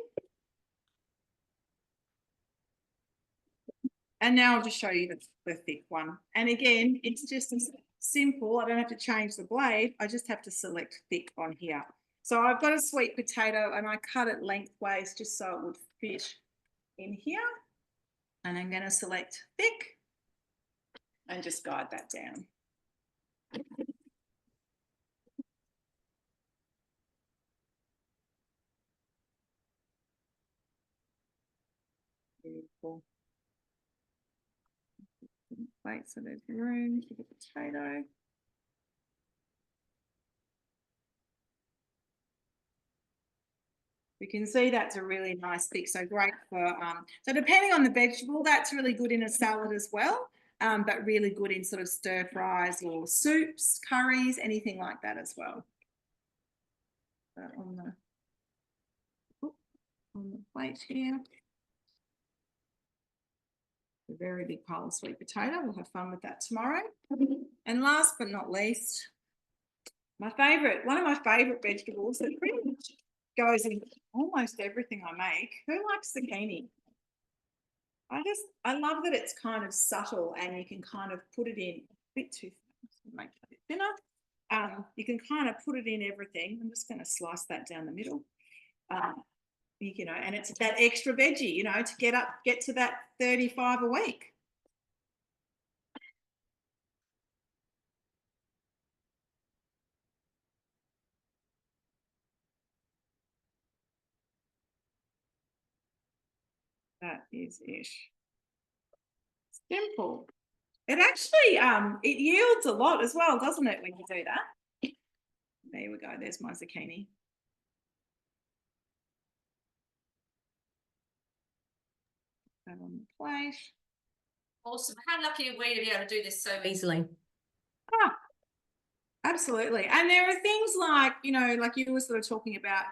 And now I'll just show you the thick one. And again, it's just as simple. I don't have to change the blade. I just have to select thick on here. So I've got a sweet potato and I cut it lengthways just so it would fit in here. And I'm going to select thick and just guide that down. Beautiful. Wait, so there's room for the potato. You can see that's a really nice thick, so great for, so depending on the vegetable, that's really good in a salad as well, but really good in sort of stir fries or soups, curries, anything like that as well. On the plate here. A very big pile of sweet potato. We'll have fun with that tomorrow. And last but not least, one of my favorite vegetables that pretty much goes in almost everything I make. Who likes zucchini? I love that it's kind of subtle and you can kind of put it in a bit too, make it a bit thinner. You can kind of put it in everything. I'm just going to slice that down the middle. You know, and it's that extra veggie, you know, to get to that 35 a week. That is it. Simple. It actually it yields a lot as well, doesn't it, when you do that? There we go. There's my zucchini. That on the plate.
Awesome. How lucky are we to be able to do this so easily?
Ah, absolutely. And there are things like, you know, like you were sort of talking about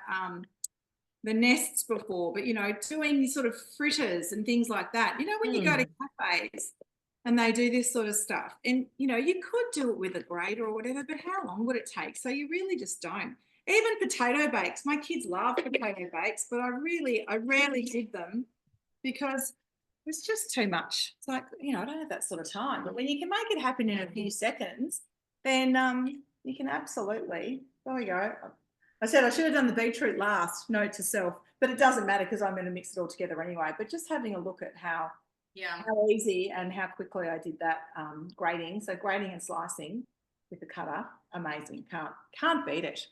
the nests before, but, you know, doing sort of fritters and things like that. You know, when you go to cafes and they do this sort of stuff, and, you know, you could do it with a grater or whatever, but how long would it take? So you really just don't. Even potato bakes. My kids love potato bakes, but I rarely did them because it's just too much. It's like, you know, I don't have that sort of time. But when you can make it happen in a few seconds, then you can absolutely. There we go. I said I should have done the beetroot last, note to self, but it doesn't matter because I'm going to mix it all together anyway. But just having a look at how easy and how quickly I did that grating. So grating and slicing with the cutter, amazing. Can't beat it.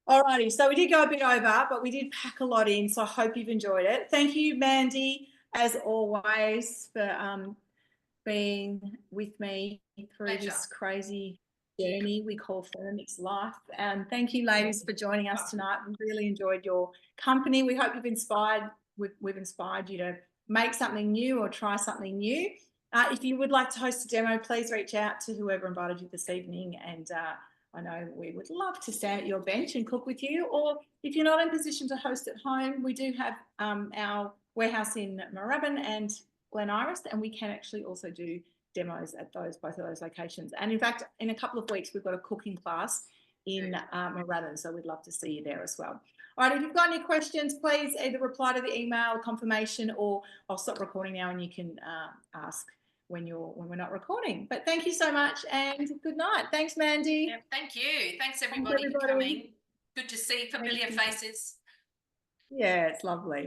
Alrighty, so we did go a bit over, but we did pack a lot in. So I hope you've enjoyed it. Thank you, Mandy, as always, for being with me through this crazy journey we call Thermomix life. And thank you, ladies, for joining us tonight. We really enjoyed your company. We hope we've inspired you to make something new or try something new. If you would like to host a demo, please reach out to whoever invited you this evening, and I know we would love to stand at your bench and cook with you. Or if you're not in position to host at home, we do have our warehouse in Moorabbin and Glen Iris, and we can actually also do demos at both of those locations. And in fact, in a couple of weeks, we've got a cooking class in Moorabbin, so we'd love to see you there as well. All right, if you've got any questions, please either reply to the email confirmation, or I'll stop recording now and you can ask when we're not recording. But thank you so much and good night. Thanks, Mandy.
Yeah, thank you. Thanks everybody for coming. Good to see familiar faces.
Yeah, it's lovely.